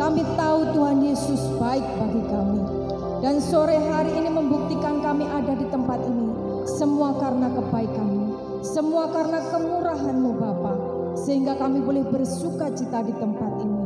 Kami tahu Tuhan Yesus baik bagi kami. Dan sore hari ini membuktikan kami ada di tempat ini. Semua karena kebaikan-Mu, semua karena kemurahan-Mu Bapa, sehingga kami boleh bersuka cita di tempat ini.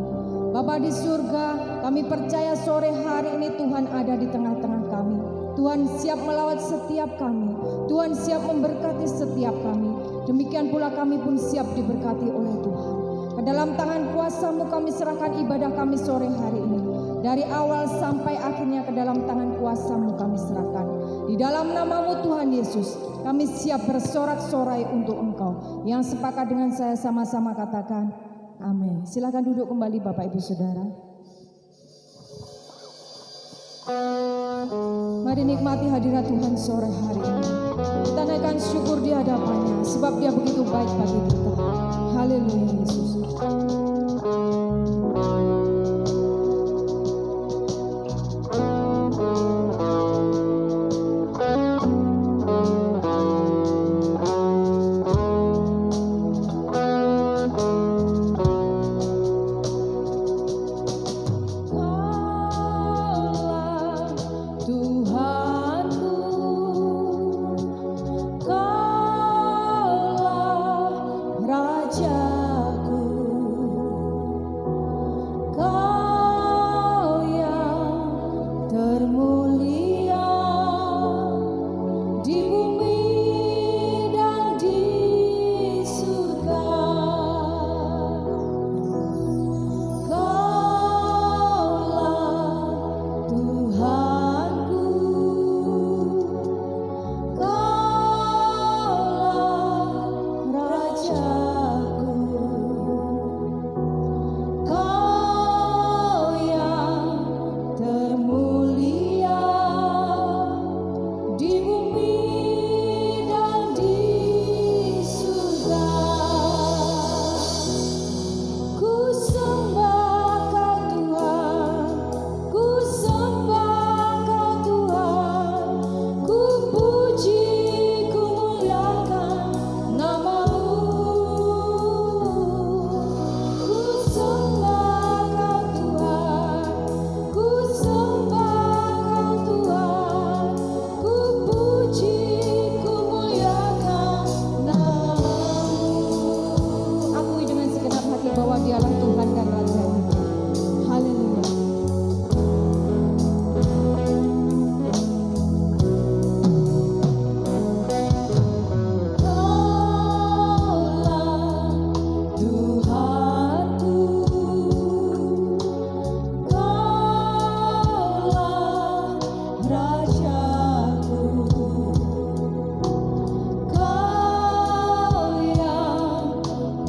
Bapa di surga, kami percaya sore hari ini Tuhan ada di tengah-tengah kami. Tuhan siap melawat setiap kami. Tuhan siap memberkati setiap kami. Demikian pula kami pun siap diberkati oleh Tuhan. Ke dalam tangan kuasa-Mu kami serahkan ibadah kami sore hari ini. Dari awal sampai akhirnya ke dalam tangan kuasa-Mu kami serahkan. Di dalam nama-Mu Tuhan Yesus, kami siap bersorak-sorai untuk Engkau. Yang sepakat dengan saya sama-sama katakan, amin. Silakan duduk kembali Bapak Ibu Saudara. Mari nikmati hadirat Tuhan sore hari ini. Kita naikkan syukur di hadapannya, sebab Dia begitu baik bagi kita. Haleluya Yesus.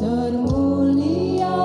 Termulia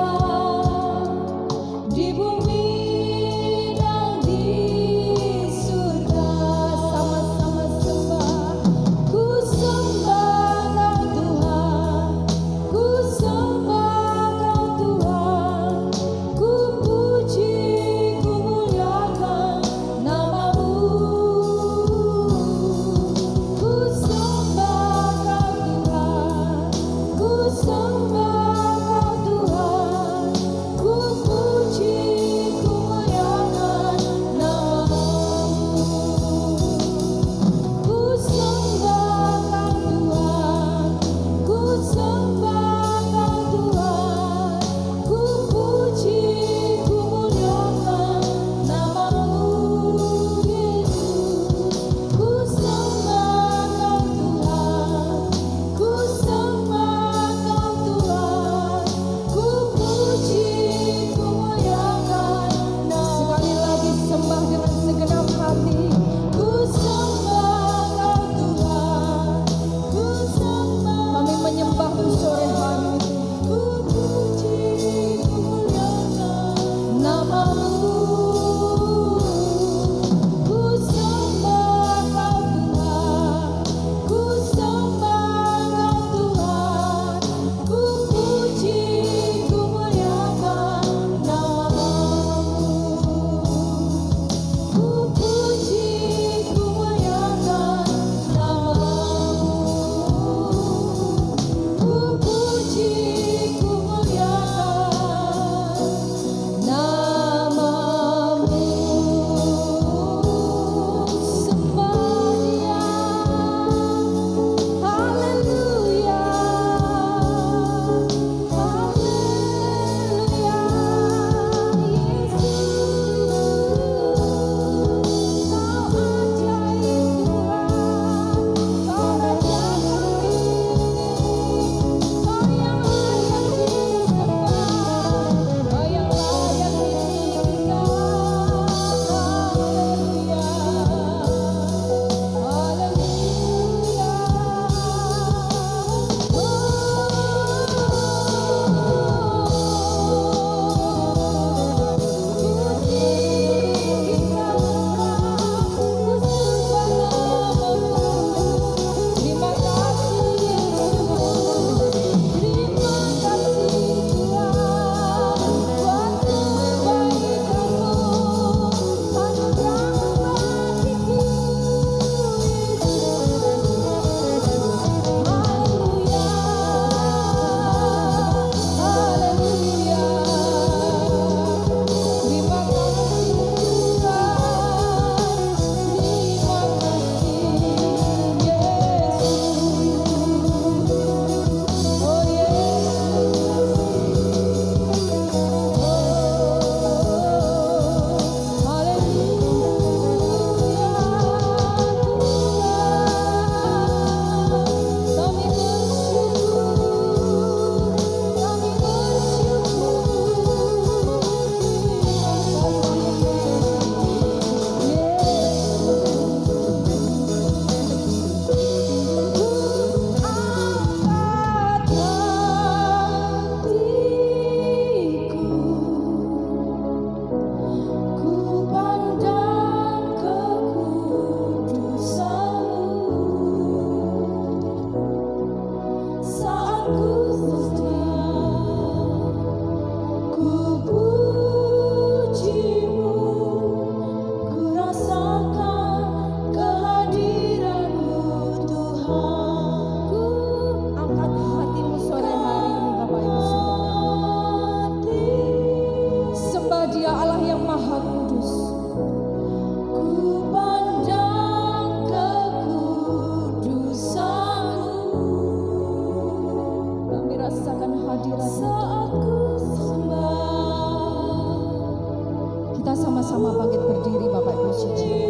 sama-sama bangkit berdiri Bapak Ibu Saudara.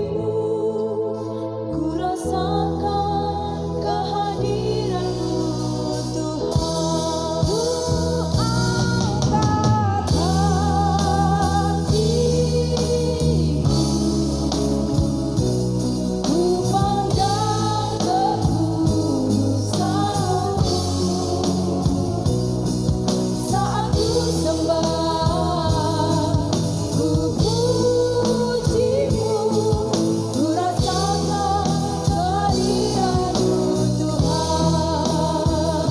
Ku rasakan kehadiran-Mu Tuhan. Ku angkat hatiku, ku pandang kekudusan-Mu. Saat ku sembah, ku puji-Mu, ku rasakan kehadiran-Mu Tuhan.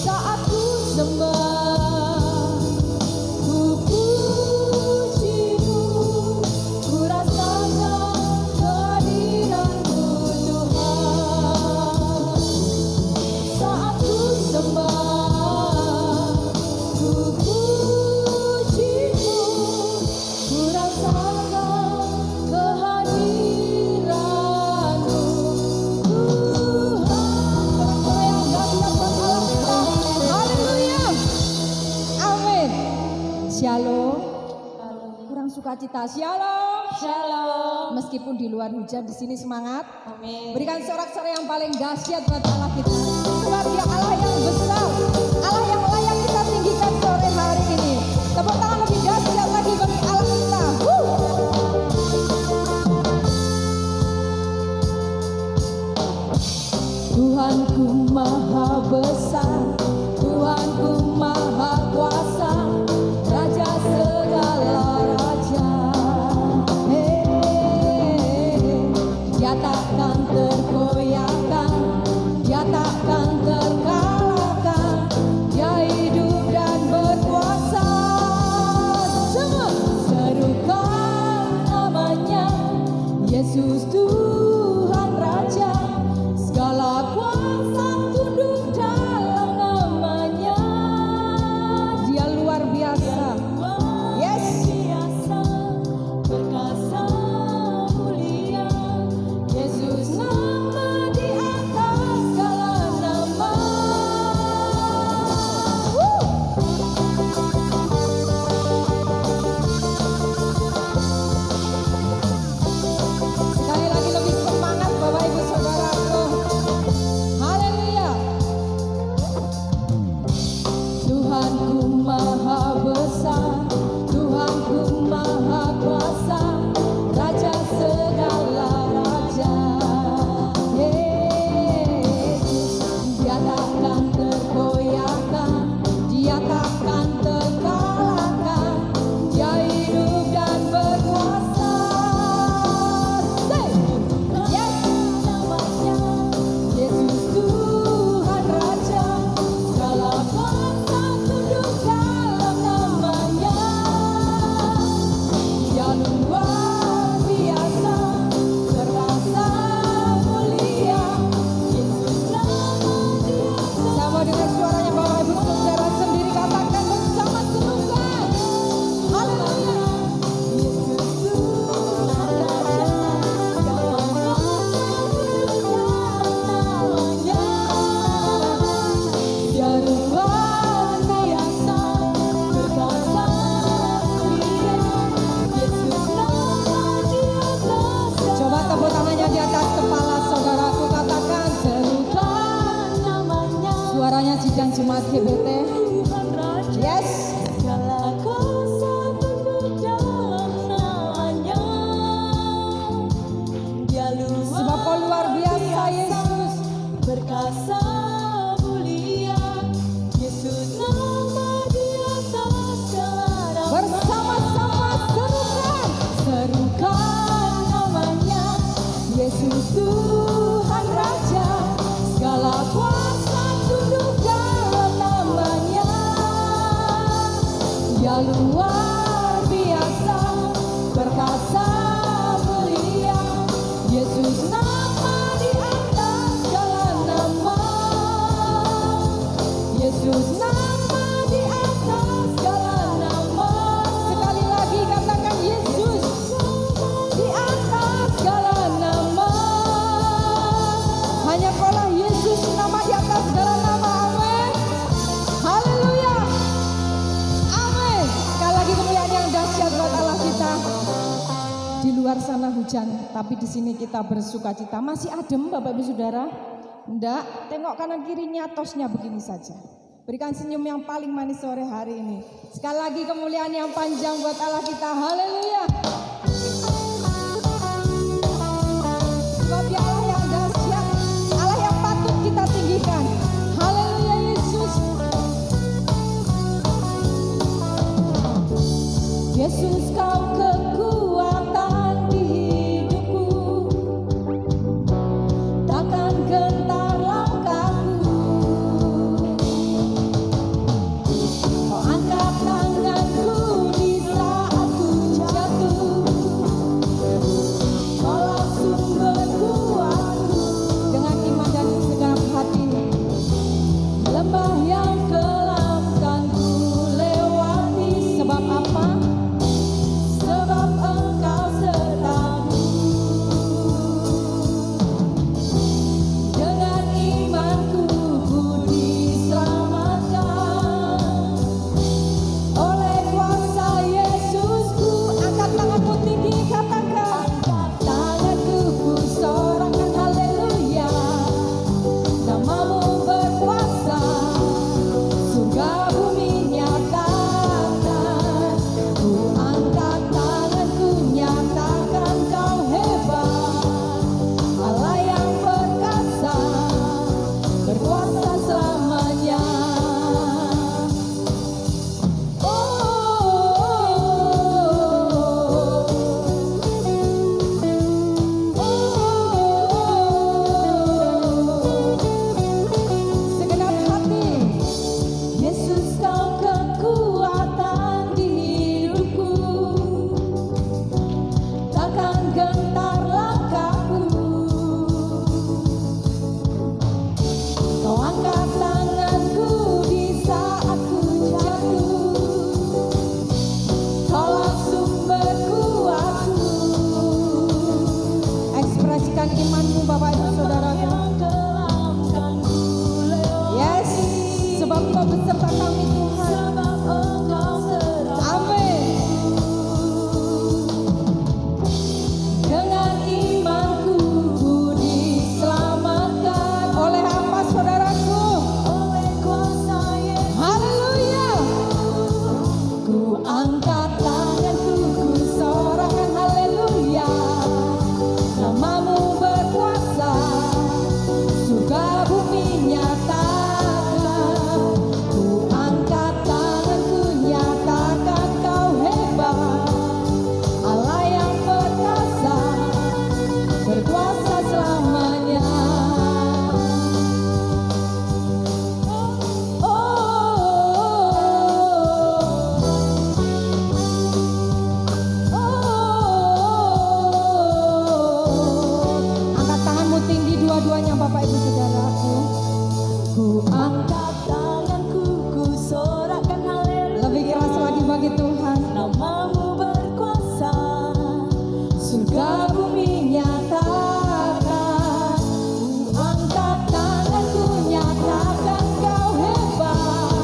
Saat ku sembah, ku puji-Mu, ku rasakan kehadiran-Mu Tuhan. Saat ku sembah, ku puji-Mu, ku rasakan kehadiran-Mu Tuhan. Haleluya. Amin. Shalom. Kurang sukacita. Shalom. Shalom. Meskipun di luar hujan, di sini semangat. Amin. Berikan sorak-sorai yang paling dahsyat buat Allah kita. Sebab Dia Allah yang besar, Allah yang layak kita tinggikan sore hari ini. Tepuk tangan lebih dahsyat lagi bagi Allah kita. Tuhanku maha besar, Tuhanku maha kuasa, Raja segala raja. Dia takkan tergoyahkan, Dia takkan terkalahkan, Dia hidup dan berkuasa. Semua serukan namanya, Yesus Tuhan Raja. Segala kuasa tunduk dalam namanya. Dia luar biasa. Yes. Biasa, perkasa, mulia. Yesus nama di atas segala nama. Sekali lagi lebih semangat Bapak Ibu Saudaraku. Haleluya. Tuhanku maha besar, Tuhanku maha kuasa, Raja segala raja. Yesus, Dia takkan tergoyahkan, Dia takkan terkalahkan, Dia hidup dan berkuasa. Say, yes, namanya Yesus Tuhan Raja. Segala kuasa tunduk dalam namanya. Dia luar biasa, perkasa, mulia. Yesus nama di atas. Sama dengan suaranya Bapak Ibu Saudara sendiri katakan bersama serukan. Haleluya. Yesus Tuhan Raja. Segala kuasa tunduk dalam namanya. Dia luar biasa, perkasa, mulia. Yesus nama di atas. Coba tepuk tangannya di atas kepala saudaraku, katakan Serukan namanya, suaranya sidang jemaat GBT. Tuhan Raja. Yes. Segala kuasa tunduk dalam namanya. Dia Sebab Kau luar biasa Yesus. perkasa, mulia. Yesus nama di atas segala nama. Bersama-sama serukan. Serukan namanya, Yesus Tuhan Raja. Segala kuasa tunduk dalam namanya. Dia luar biasa, perkasa, mulia. Yesus nama di atas segala nama. Yesus nama di atas segala nama. Sekali lagi katakan Yesus. Di atas segala nama. Hanya Kaulah Yesus, nama di atas segala nama. Amin. Haleluya. Amin. Sekali lagi kemuliaan luar sana hujan, tapi di sini kita bersuka cita. Masih adem Bapak Ibu Saudara? Enggak, tengok kanan kirinya tosnya begini saja. Berikan senyum yang paling manis sore hari ini. Sekali lagi kemuliaan yang panjang buat Allah kita. Haleluya. Sebab dia Allah yang dahsyat, Allah yang patut kita tinggikan. Haleluya Yesus. Yesus kau kekuatan di hidupku, takkan gentar langkahku. Kau angkat tanganku di saat ku jatuh, kaulah sumber kuatku. Dengan iman dan segenap hati, lembah yang kelam kan ku lewati. Sebab apa? Sebab Engkau sertaku. Dengan imanku ku diselamatkan oleh kuasa Yesusku. Angkat tanganmu tinggi, katakan, angkat tanganku ku sorakan haleluya. Namamu berkuasa, surga bumi nyatakan. Ku angkat tanganku nyatakan kau hebat, Allah yang perkasa, berkuasa selamanya. Segenap hati, Yesus kau kekuatan di hidupku, takkan gentar langkahku. Kau angkat tanganku di saat ku jatuh, kaulah sumber kuatku. Ekspresikan imanmu Bapak Ibu Saudaraku. Yes, sebab Kau beserta kami Tuhan. Amin. Dengan imanku ku diselamatkan oleh apa saudaraku? Oleh kuasa Yesus. Haleluya. Ku angkat tanganku ku sorakan haleluya. Namamu berkuasa, surga bumi nyatakan. Ku angkat tanganku nyatakan kau hebat, Allah yang perkasa, berkuasa selamanya. Angkat tanganmu tinggi dua-duanya Bapak Ibu Saudaraku. Ku angkat tanganku ku sorakan haleluya. Lebih keras lagi bagi Tuhan. Namamu berkuasa, surga bumi nyatakan. Ku angkat tanganku nyatakan kau hebat,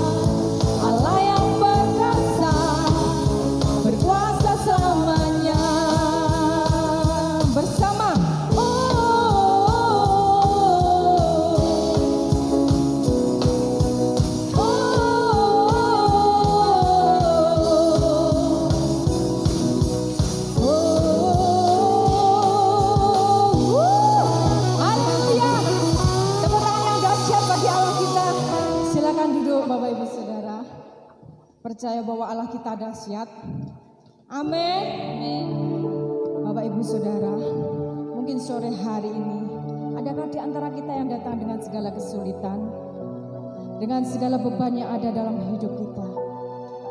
Allah yang perkasa, berkuasa selamanya. Bersama haleluya. Tepuk tangan yang dahsyat bagi Allah kita. Silakan duduk Bapak Ibu Saudara. Percaya bahwa Allah kita dahsyat. Amin. Bapak Ibu Saudara, mungkin sore hari ini adakah di antara kita yang datang dengan segala kesulitan, dengan segala beban yang ada dalam hidup kita.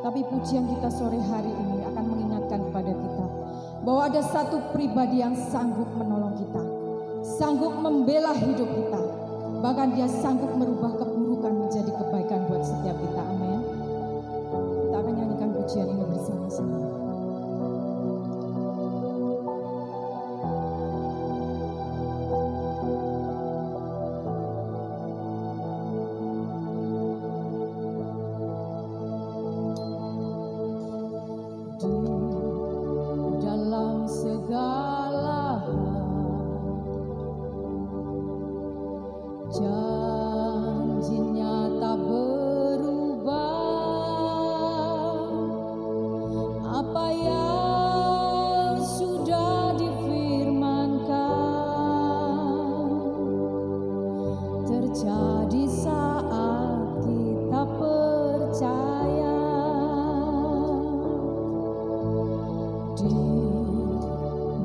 Tapi pujian kita sore hari ini akan mengingatkan kepada kita bahwa ada satu pribadi yang sanggup menolong kita, sanggup membela hidup kita, bahkan dia sanggup merubah keburukan menjadi kebaikan buat setiap kita. Amin. Kita akan nyanyikan pujian ini bersama-sama. Di dalam segala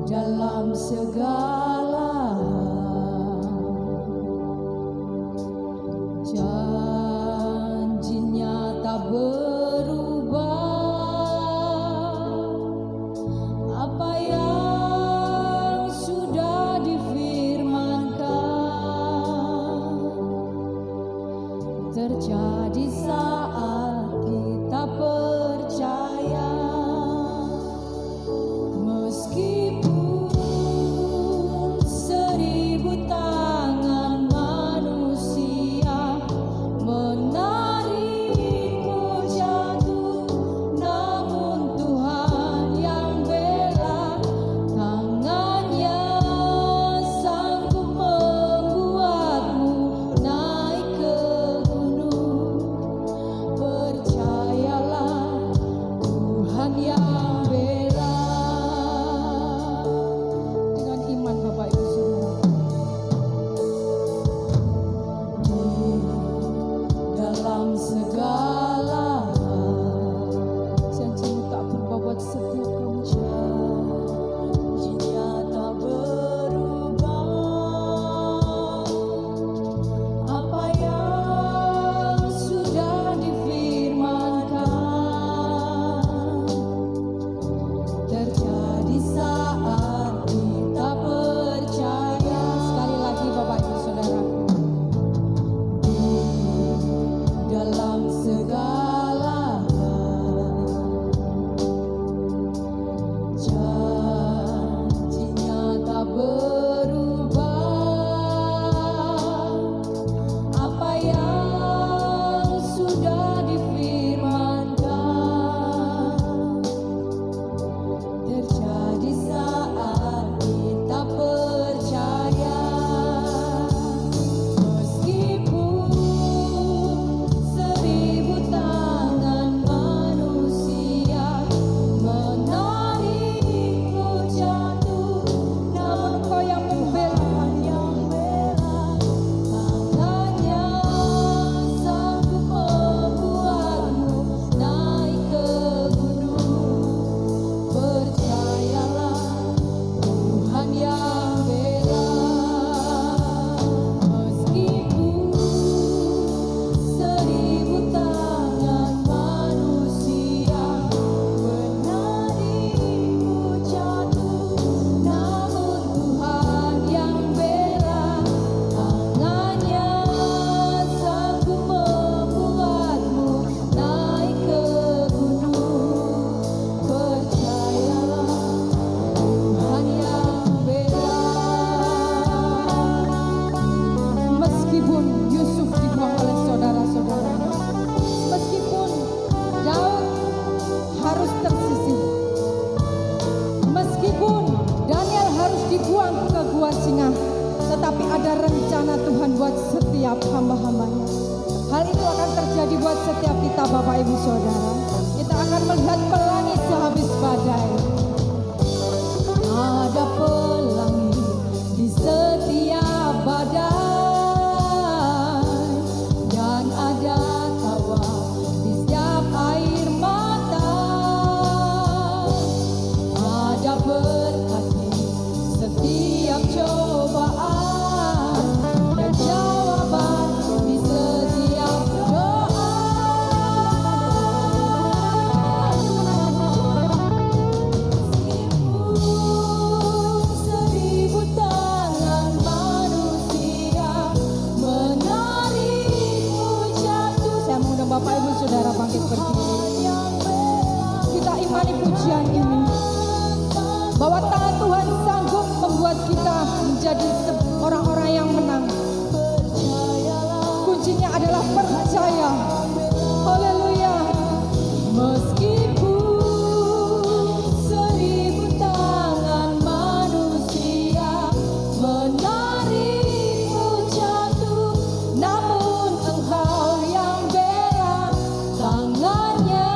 dalam segala janjinya tak berubah. Apa yang sudah difirmankan terjadi saat kita percaya. Meskipun seribu tangan manusia menarikmu jatuh, namun Tuhan yang bela. Tangannya sanggup membuatmu naik ke gunung. Percayalah Tuhan yang bela. Dengan iman Bapak Ibu Saudara, dalam segala janji-Mu tak berubah buat setiap kami. Janjinya tak berubah. Apa yang sudah difirmankan terjadi saat kita percaya. Sekali lagi Bapak Ibu Saudara, dalam segala janjinya tak berubah. Apa yang sudah difirmankan terjadi saat kita percaya. Meskipun seribu tangan manusia menarikmu jatuh, namun Engkau yang membela. Tangannya sanggup membuatmu naik ke gunung. Percayalah Tuhan yang bela. Meskipun seribu tangan manusia menarikmu jatuh, namun Tuhan yang bela. Tangannya sanggup membuatmu naik ke gunung. Percayalah Tuhan yang bela. Meskipun Yusuf dibuang oleh saudara-saudaranya, meskipun Daud harus tersisih, meskipun Daniel harus dibuang ke gua singa, tetapi ada rencana Tuhan buat setiap hamba-hambanya. Hal itu akan terjadi buat setiap kita Bapak Ibu Saudara. Kita akan melihat pelangi sehabis badai. Ada pelangi di setiap badai, dan ada tawa di setiap air mata. Ada berkat di setiap cobaan, dan jawaban di setiap doa. Meskipun seribu tangan manusia menarikmu jatuh. Saya mengundang Bapak Ibu Saudara bangkit berdiri. Kita imani pujian ini, bahwa tangan Tuhan sanggup membuat kita menjadi orang-orang yang menang. Kuncinya adalah percaya. Haleluya. Meskipun seribu tangan manusia menarikmu jatuh, namun Engkau yang bela. Tangannya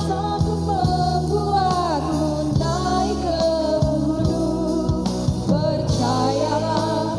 sanggup membuatmu naik ke gunung. Percayalah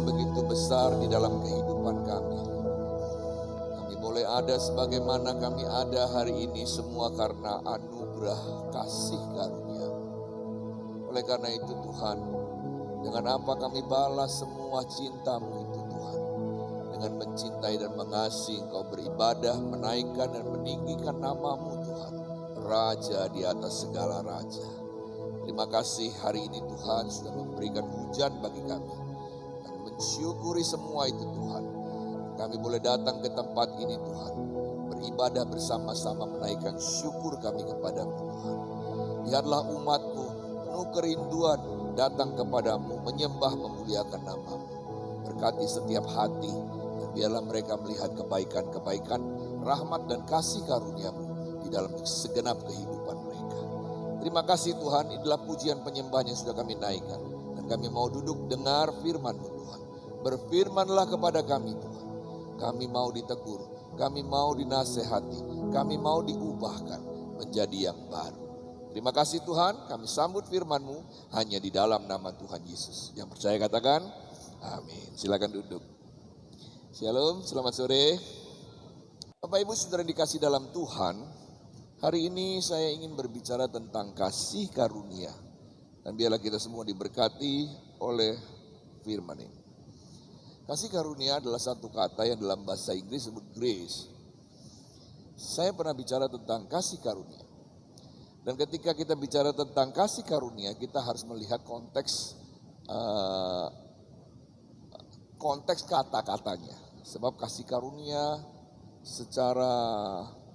begitu besar di dalam kehidupan kami. Kami boleh ada sebagaimana kami ada hari ini semua karena anugerah kasih karunia. Oleh karena itu Tuhan, dengan apa kami balas semua cinta-Mu itu Tuhan. Dengan mencintai dan mengasihi Engkau, beribadah, menaikkan dan meninggikan nama-Mu Tuhan. Raja di atas segala raja. Terima kasih hari ini Tuhan sudah memberikan hujan bagi kami. Dan mensyukuri semua itu Tuhan. Kami boleh datang ke tempat ini Tuhan. Beribadah bersama-sama menaikkan syukur kami kepada-Mu Tuhan. Lihatlah umat-Mu penuh kerinduan datang kepada-Mu, menyembah memuliakan nama-Mu. Berkati setiap hati dan biarlah mereka melihat kebaikan-kebaikan, rahmat dan kasih karunia-Mu di dalam segenap kehidupan mereka. Terima kasih Tuhan, inilah pujian penyembahan yang sudah kami naikkan. Dan kami mau duduk dengar firman-Mu Tuhan. Berfirmanlah kepada kami Tuhan. Kami mau ditegur, kami mau dinasehati, kami mau diubahkan menjadi yang baru. Terima kasih Tuhan, kami sambut firman-Mu hanya di dalam nama Tuhan Yesus. Yang percaya katakan, amin. Silakan duduk. Shalom, selamat sore. Bapak Ibu Saudara yang dikasih dalam Tuhan, hari ini saya ingin berbicara tentang kasih karunia. Dan biarlah kita semua diberkati oleh firman ini. Kasih karunia adalah satu kata yang dalam bahasa Inggris disebut grace. Saya pernah bicara tentang kasih karunia. Dan ketika kita bicara tentang kasih karunia, kita harus melihat konteks kata-katanya. Sebab kasih karunia secara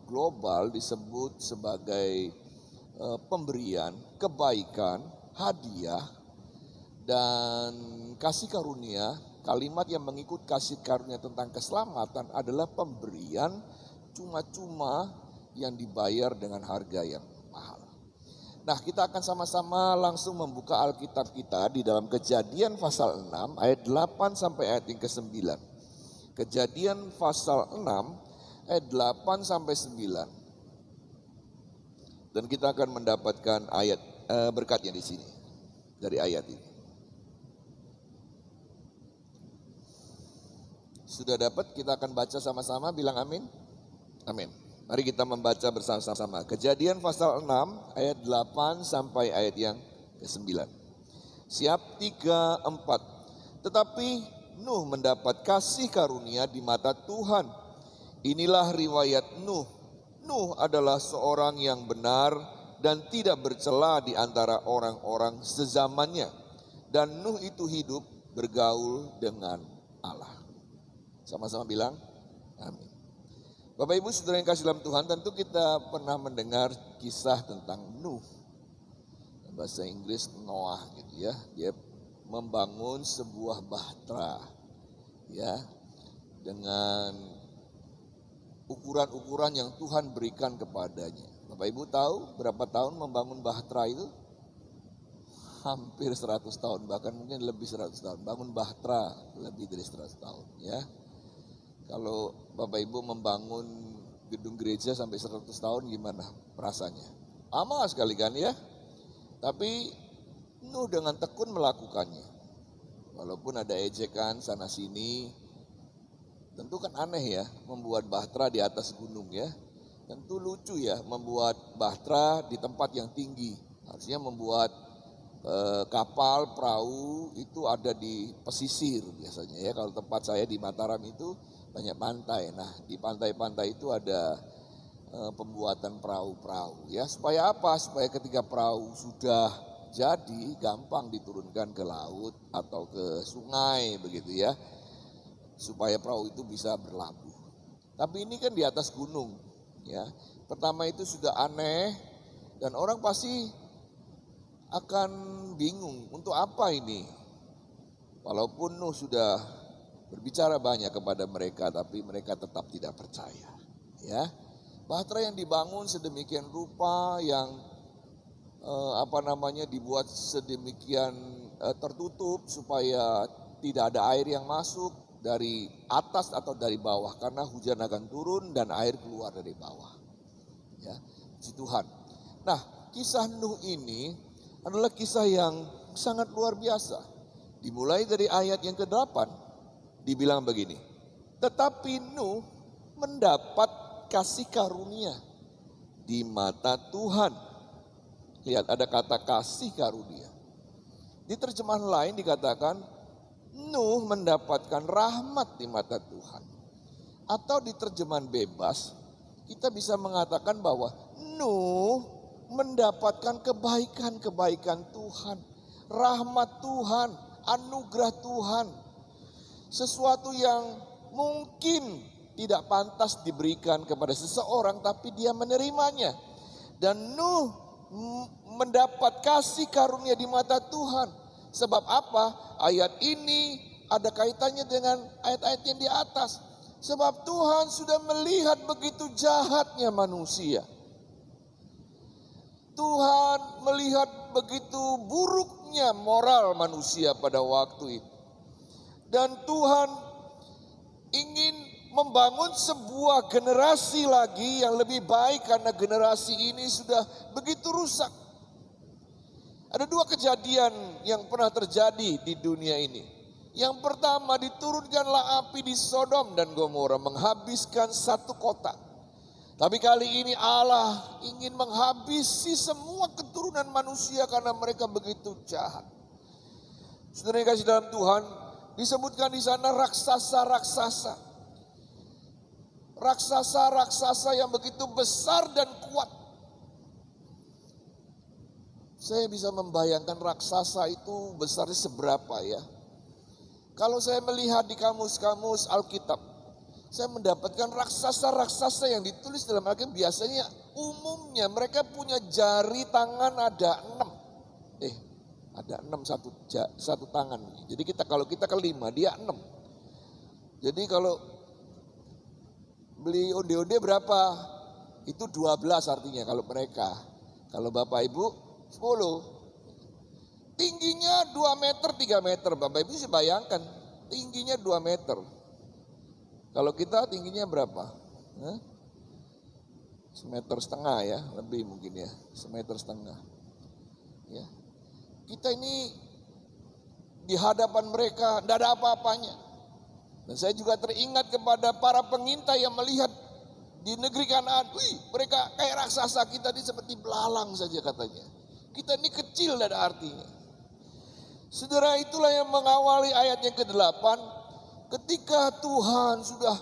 global disebut sebagai pemberian, kebaikan, hadiah, dan kasih karunia, kalimat yang mengikut kasih karunia tentang keselamatan adalah pemberian cuma-cuma yang dibayar dengan harga yang mahal. Nah, kita akan sama-sama langsung membuka Alkitab kita di dalam Kejadian pasal 6 ayat 8 sampai ayat yang ke-9. Kejadian pasal 6 ayat 8 sampai 9. Dan kita akan mendapatkan ayat berkatnya di sini dari ayat ini. Sudah dapat? Kita akan baca sama-sama, bilang amin. Amin. Mari kita membaca bersama-sama. Kejadian pasal 6 ayat 8 sampai ayat yang ke-9. Siap 3, 4. Tetapi Nuh mendapat kasih karunia di mata Tuhan. Inilah riwayat Nuh. Nuh adalah seorang yang benar dan tidak bercela di antara orang-orang sezamannya. Dan Nuh itu hidup bergaul dengan Allah. Sama-sama bilang amin. Bapak Ibu Saudara yang kasih dalam Tuhan, tentu kita pernah mendengar kisah tentang Nuh. Bahasa Inggris Noah gitu ya. Dia membangun sebuah bahtera ya dengan ukuran-ukuran yang Tuhan berikan kepadanya. Bapak Ibu tahu berapa tahun membangun bahtera itu? Hampir 100 tahun, bahkan mungkin lebih 100 tahun. Bangun bahtera lebih dari 100 tahun ya. Kalau Bapak Ibu membangun gedung gereja sampai 100 tahun gimana perasaannya? Lama sekali kan ya? Tapi Nuh dengan tekun melakukannya. Walaupun ada ejekan sana sini, tentu kan aneh ya membuat bahtera di atas gunung ya. Tentu lucu ya membuat bahtera di tempat yang tinggi. Harusnya membuat kapal, perahu itu ada di pesisir biasanya ya. Kalau tempat saya di Mataram itu banyak pantai. Nah, di pantai-pantai itu ada pembuatan perahu-perahu ya. Supaya apa? Supaya ketika perahu sudah jadi gampang diturunkan ke laut atau ke sungai begitu ya. Supaya perahu itu bisa berlabuh. Tapi ini kan di atas gunung ya. Pertama itu sudah aneh dan orang pasti akan bingung untuk apa ini. Walaupun Nuh sudah berbicara banyak kepada mereka, tapi mereka tetap tidak percaya. Ya, bahtera yang dibangun sedemikian rupa, yang dibuat sedemikian tertutup supaya tidak ada air yang masuk dari atas atau dari bawah, karena hujan akan turun dan air keluar dari bawah. Ya, puji Tuhan. Nah, kisah Nuh ini adalah kisah yang sangat luar biasa. Dimulai dari ayat yang ke-8. Dibilang begini, tetapi Nuh mendapat kasih karunia di mata Tuhan. Lihat, ada kata kasih karunia. Di terjemahan lain dikatakan Nuh mendapatkan rahmat di mata Tuhan. Atau di terjemahan bebas kita bisa mengatakan bahwa Nuh mendapatkan kebaikan-kebaikan Tuhan, rahmat Tuhan, anugerah Tuhan. Sesuatu yang mungkin tidak pantas diberikan kepada seseorang, tapi dia menerimanya. Dan Nuh mendapat kasih karunia di mata Tuhan. Sebab apa? Ayat ini ada kaitannya dengan ayat-ayat yang di atas. Sebab Tuhan sudah melihat begitu jahatnya manusia. Tuhan melihat begitu buruknya moral manusia pada waktu itu. Dan Tuhan ingin membangun sebuah generasi lagi yang lebih baik karena generasi ini sudah begitu rusak. Ada dua kejadian yang pernah terjadi di dunia ini. Yang pertama, diturunkanlah api di Sodom dan Gomora menghabiskan satu kota. Tapi kali ini Allah ingin menghabisi semua keturunan manusia karena mereka begitu jahat. Saudara yang kasih dalam Tuhan, disebutkan di sana raksasa-raksasa. Raksasa-raksasa yang begitu besar dan kuat. Saya bisa membayangkan raksasa itu besarnya seberapa ya. Kalau saya melihat di kamus-kamus Alkitab, saya mendapatkan raksasa-raksasa yang ditulis dalam Alkitab biasanya umumnya mereka punya jari tangan ada 6. Ada 6 satu tangan. Jadi kalau kita kelima dia 6. Jadi kalau beli onde-onde berapa? Itu 12 artinya kalau mereka. Kalau Bapak Ibu 10. Tingginya 2 meter, 3 meter. Bapak Ibu bisa bayangkan, tingginya 2 meter. Kalau kita tingginya berapa? 1,5 meter ya, lebih mungkin ya, 1,5 meter. Ya. Kita ini di hadapan mereka tidak ada apa-apanya. Dan saya juga teringat kepada para pengintai yang melihat di negeri Kanaan. Mereka kayak raksasa, kita ini seperti belalang saja katanya. Kita ini kecil, tidak ada artinya. Saudara, itulah yang mengawali ayat yang ke-8. Ketika Tuhan sudah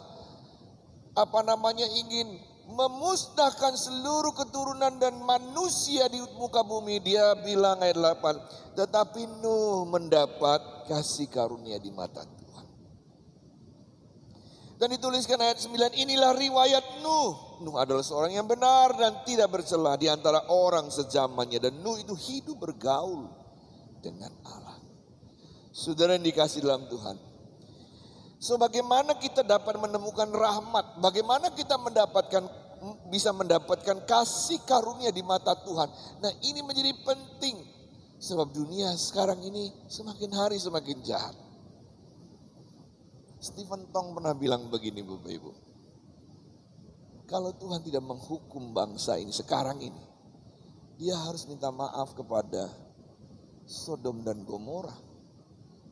ingin memusnahkan seluruh keturunan dan manusia di muka bumi, dia bilang ayat 8, tetapi Nuh mendapat kasih karunia di mata Tuhan. Dan dituliskan ayat 9, inilah riwayat Nuh. Nuh adalah seorang yang benar dan tidak bercela di antara orang sezamannya. Dan Nuh itu hidup bergaul dengan Allah. Saudara yang dikasih dalam Tuhan. So bagaimana kita dapat menemukan rahmat? Bagaimana kita bisa mendapatkan kasih karunia di mata Tuhan? Nah, ini menjadi penting. Sebab dunia sekarang ini semakin hari semakin jahat. Stephen Tong pernah bilang begini Bapak Ibu. Kalau Tuhan tidak menghukum bangsa ini sekarang ini, dia harus minta maaf kepada Sodom dan Gomora.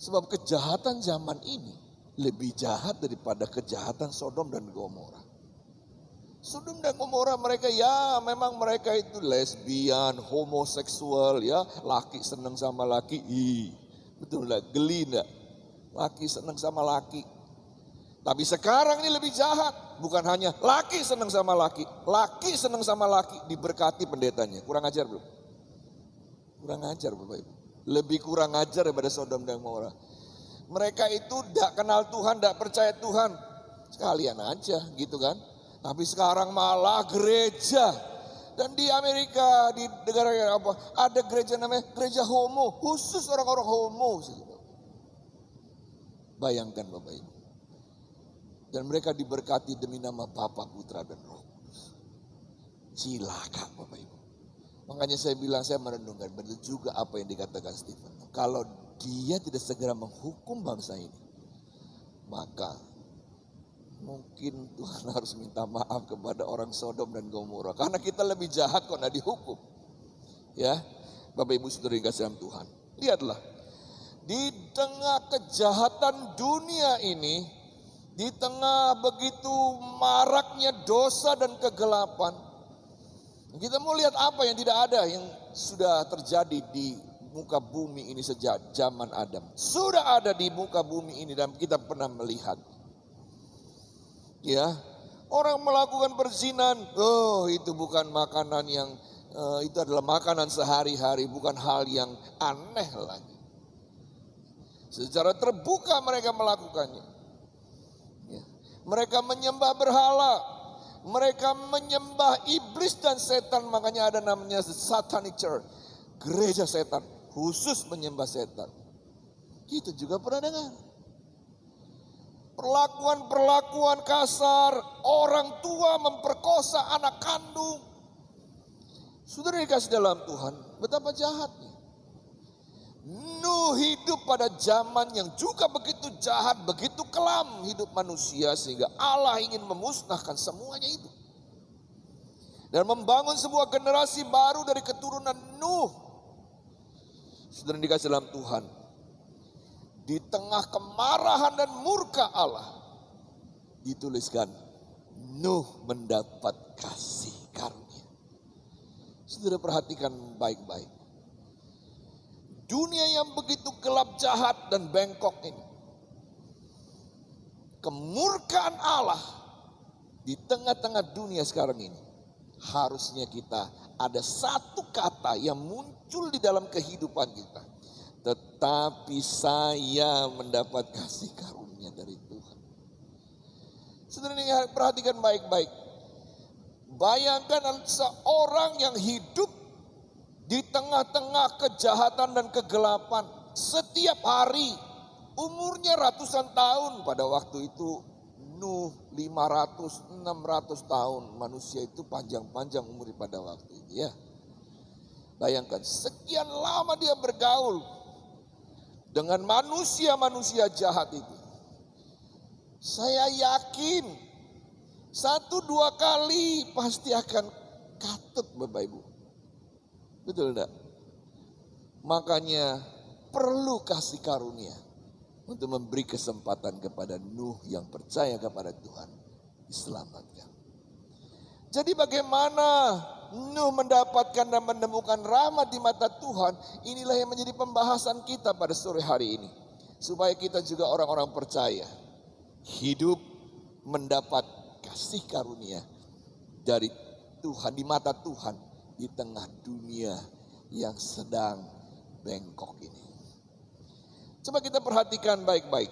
Sebab kejahatan zaman ini lebih jahat daripada kejahatan Sodom dan Gomora. Sodom dan Gomora mereka memang mereka itu lesbian, homoseksual ya. Laki senang sama laki, betul lah, geli enggak? Laki senang sama laki. Tapi sekarang ini lebih jahat. Bukan hanya laki senang sama laki senang sama laki diberkati pendetanya. Kurang ajar belum? Kurang ajar Bapak Ibu. Lebih kurang ajar daripada Sodom dan Gomora. Mereka itu tidak kenal Tuhan, tidak percaya Tuhan. Sekalian aja gitu kan. Tapi sekarang malah gereja. Dan di Amerika, di negara apa, ada gereja namanya gereja homo. Khusus orang-orang homo. Bayangkan Bapak Ibu. Dan mereka diberkati demi nama Bapa, Putra dan Roh Kudus. Cilaka Bapak Ibu. Makanya saya bilang, saya merenungkan benar juga apa yang dikatakan Stephen. Kalau dia tidak segera menghukum bangsa ini, maka mungkin Tuhan harus minta maaf kepada orang Sodom dan Gomora. Karena kita lebih jahat kok tidak dihukum. Ya, Bapak Ibu saudara yang kasih dalam Tuhan. Lihatlah, Di tengah kejahatan dunia ini, di tengah begitu maraknya dosa dan kegelapan, kita mau lihat apa yang tidak ada yang sudah terjadi di muka bumi ini sejak zaman Adam. Sudah ada di muka bumi ini dan kita pernah melihat. Ya, orang melakukan perzinahan, itu bukan makanan yang itu adalah makanan sehari-hari, bukan hal yang aneh lagi. Secara terbuka mereka melakukannya. Ya. Mereka menyembah berhala, mereka menyembah iblis dan setan, makanya ada namanya Satanic Church, gereja setan, khusus menyembah setan. Kita juga pernah dengar. Perlakuan-perlakuan kasar, orang tua memperkosa anak kandung. Saudara dikasih dalam Tuhan, betapa jahatnya. Nuh hidup pada zaman yang juga begitu jahat, begitu kelam hidup manusia sehingga Allah ingin memusnahkan semuanya itu. Dan membangun sebuah generasi baru dari keturunan Nuh. Saudara dikasih dalam Tuhan, di tengah kemarahan dan murka Allah, dituliskan Nuh mendapat kasih karunia. Saudara perhatikan baik-baik. Dunia yang begitu gelap, jahat dan bengkok ini, kemurkaan Allah di tengah-tengah dunia sekarang ini, harusnya kita ada satu kata yang muncul di dalam kehidupan kita. Tetapi saya mendapat kasih karunia dari Tuhan. Saudara ini perhatikan baik-baik. Bayangkan seorang yang hidup di tengah-tengah kejahatan dan kegelapan setiap hari. Umurnya ratusan tahun pada waktu itu. Nuh 500-600 tahun. Manusia itu panjang-panjang umur pada waktu itu ya. Bayangkan sekian lama dia bergaul dengan manusia-manusia jahat itu. Saya yakin 1-2 kali pasti akan katut Bapak Ibu. Betul enggak? Makanya perlu kasih karunia untuk memberi kesempatan kepada Nuh yang percaya kepada Tuhan diselamatkan. Jadi bagaimana Nuh mendapatkan dan menemukan rahmat di mata Tuhan? Inilah yang menjadi pembahasan kita pada sore hari ini. Supaya kita juga orang-orang percaya. Hidup mendapat kasih karunia dari Tuhan, di mata Tuhan, di tengah dunia yang sedang bengkok ini. Coba kita perhatikan baik-baik.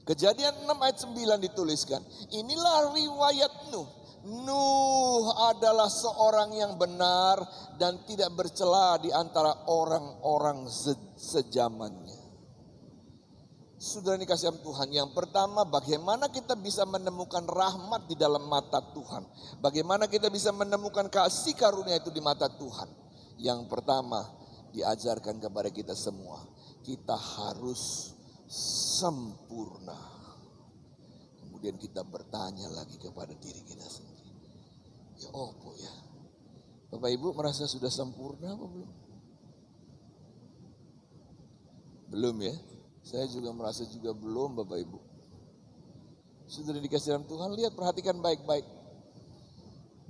Kejadian 6 ayat 9 dituliskan. Inilah riwayat Nuh. Nuh adalah seorang yang benar dan tidak bercela di antara orang-orang sejamannya. Saudara dikasih Tuhan, yang pertama bagaimana kita bisa menemukan rahmat di dalam mata Tuhan. Bagaimana kita bisa menemukan kasih karunia itu di mata Tuhan. Yang pertama diajarkan kepada kita semua. Kita harus sempurna. Kemudian kita bertanya lagi kepada diri kita sendiri. Ya opo ya. Bapak Ibu merasa sudah sempurna apa belum? Belum ya. Saya juga merasa juga belum Bapak Ibu. Sudah dikasih dalam Tuhan, lihat perhatikan baik-baik.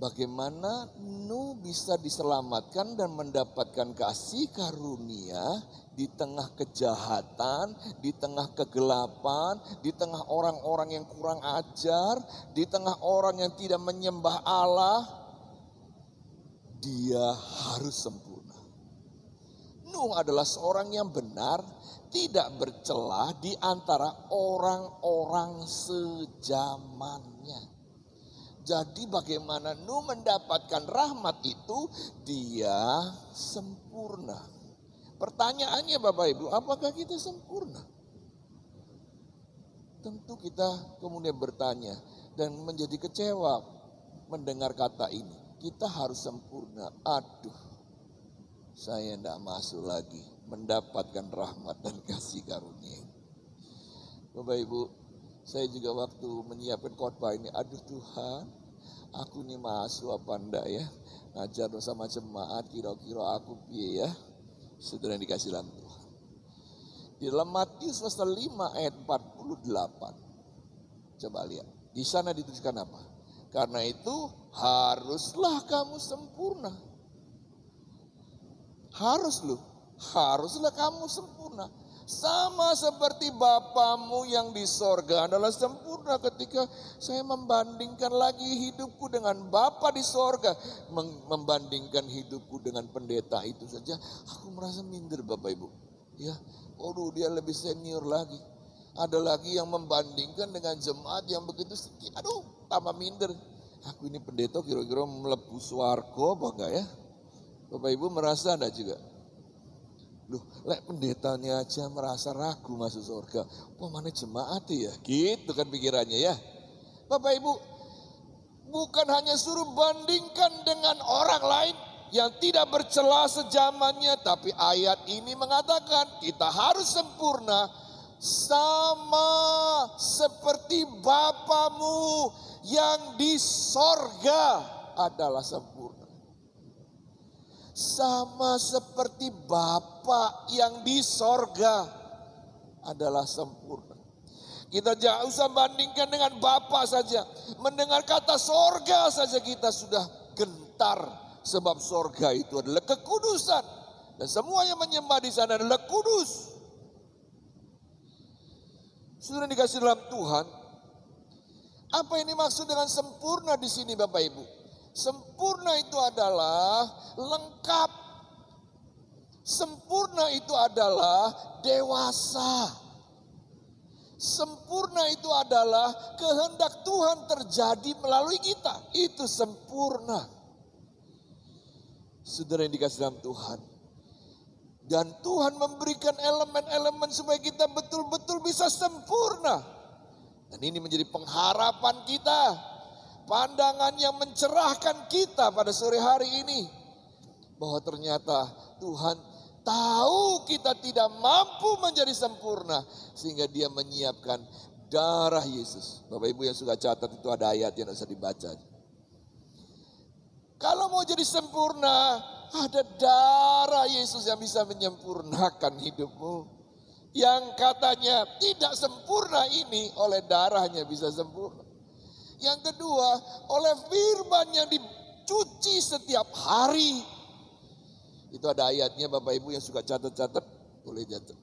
Bagaimana Nuh bisa diselamatkan dan mendapatkan kasih karunia di tengah kejahatan, di tengah kegelapan, di tengah orang-orang yang kurang ajar, di tengah orang yang tidak menyembah Allah. Dia harus sempurna. Nuh adalah seorang yang benar, tidak bercela di antara orang-orang sejamannya. Jadi bagaimana Nuh mendapatkan rahmat itu? Dia sempurna. Pertanyaannya Bapak Ibu, apakah kita sempurna? Tentu kita kemudian bertanya dan menjadi kecewa mendengar kata ini. Kita harus sempurna. Aduh, saya tidak masuk lagi mendapatkan rahmat dan kasih karunia. Bapak Ibu, saya juga waktu menyiapkan khotbah ini, aduh Tuhan, aku ini masuk apa enggak ya? Ngajar bersama jemaat, kira-kira aku piye ya? Saudara yang dikasih dalam Tuhan. Di dalam Matius pasal 5 ayat 48. Coba lihat. Di sana dituliskan apa? Karena itu haruslah kamu sempurna. Haruslah kamu sempurna. Sama seperti Bapamu yang di sorga adalah sempurna. Ketika saya membandingkan lagi hidupku dengan Bapa di sorga, membandingkan hidupku dengan pendeta itu saja, aku merasa minder Bapak Ibu. Ya, dia lebih senior lagi. Ada lagi yang membandingkan dengan jemaat yang begitu sedikit. Tambah minder. Aku ini pendeta kira-kira melebu swarga apa enggak ya? Bapak Ibu merasa enggak juga? Pendetanya aja merasa ragu masuk surga. Mana jemaat ya? Gitu kan pikirannya ya. Bapak Ibu, bukan hanya suruh bandingkan dengan orang lain yang tidak bercela sejamannya. Tapi ayat ini mengatakan kita harus sempurna. Sama seperti Bapamu yang di sorga adalah sempurna. Sama seperti Bapa yang di sorga adalah sempurna. Kita jangan usah bandingkan dengan Bapa saja. Mendengar kata sorga saja kita sudah gentar. Sebab sorga itu adalah kekudusan. Dan semua yang menyembah di sana adalah kudus. Sudah dikasih dalam Tuhan. Apa ini maksud dengan sempurna di sini Bapak Ibu? Sempurna itu adalah lengkap. Sempurna itu adalah dewasa. Sempurna itu adalah kehendak Tuhan terjadi melalui kita. Itu sempurna. Saudara yang dikasih dalam Tuhan. Dan Tuhan memberikan elemen-elemen supaya kita betul-betul bisa sempurna. Dan ini menjadi pengharapan kita. Pandangan yang mencerahkan kita pada sore hari ini. Bahwa ternyata Tuhan tahu kita tidak mampu menjadi sempurna. Sehingga dia menyiapkan darah Yesus. Bapak Ibu yang suka catat itu ada ayat yang bisa dibaca. Kalau mau jadi sempurna, ada darah Yesus yang bisa menyempurnakan hidupmu. Yang katanya tidak sempurna ini oleh darahnya bisa sempurna. Yang kedua, oleh firman yang dicuci setiap hari. Itu ada ayatnya Bapak Ibu yang suka catat-catat, boleh catat.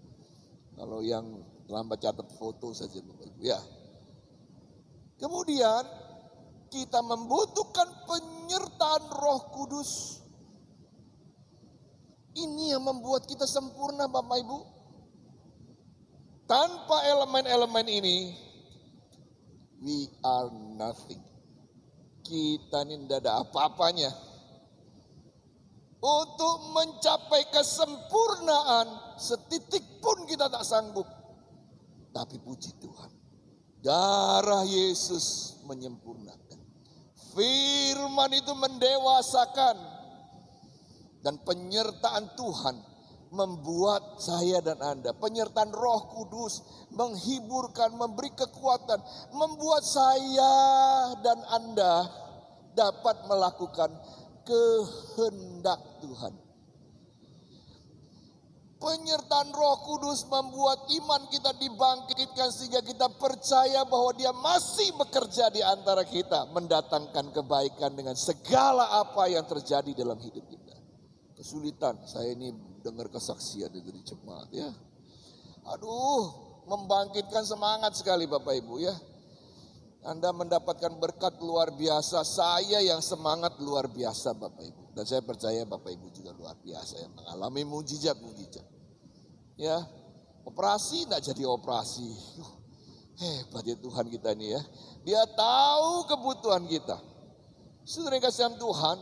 Kalau yang terlambat catat foto saja Bapak Ibu ya. Kemudian kita membutuhkan penyertaan Roh Kudus. Ini yang membuat kita sempurna Bapak Ibu. Tanpa elemen-elemen ini, we are nothing. Kita ini tidak ada apa-apanya. Untuk mencapai kesempurnaan, setitik pun kita tak sanggup. Tapi puji Tuhan, darah Yesus menyempurnakan. Firman itu mendewasakan. Dan penyertaan Tuhan membuat saya dan Anda, penyertaan Roh Kudus menghiburkan, memberi kekuatan, membuat saya dan Anda dapat melakukan kehendak Tuhan. Penyertaan Roh Kudus membuat iman kita dibangkitkan sehingga kita percaya bahwa Dia masih bekerja di antara kita, mendatangkan kebaikan dengan segala apa yang terjadi dalam hidup kita. Kesulitan, saya ini dengar kesaksian dari jemaat ya. Membangkitkan semangat sekali Bapak Ibu ya. Anda mendapatkan berkat luar biasa, saya yang semangat luar biasa Bapak Ibu. Dan saya percaya Bapak Ibu juga luar biasa yang mengalami mujizat-mujizat. Ya, operasi tidak jadi operasi. Hebat ya Tuhan kita ini ya. Dia tahu kebutuhan kita. Saudara yang kasih dalam Tuhan,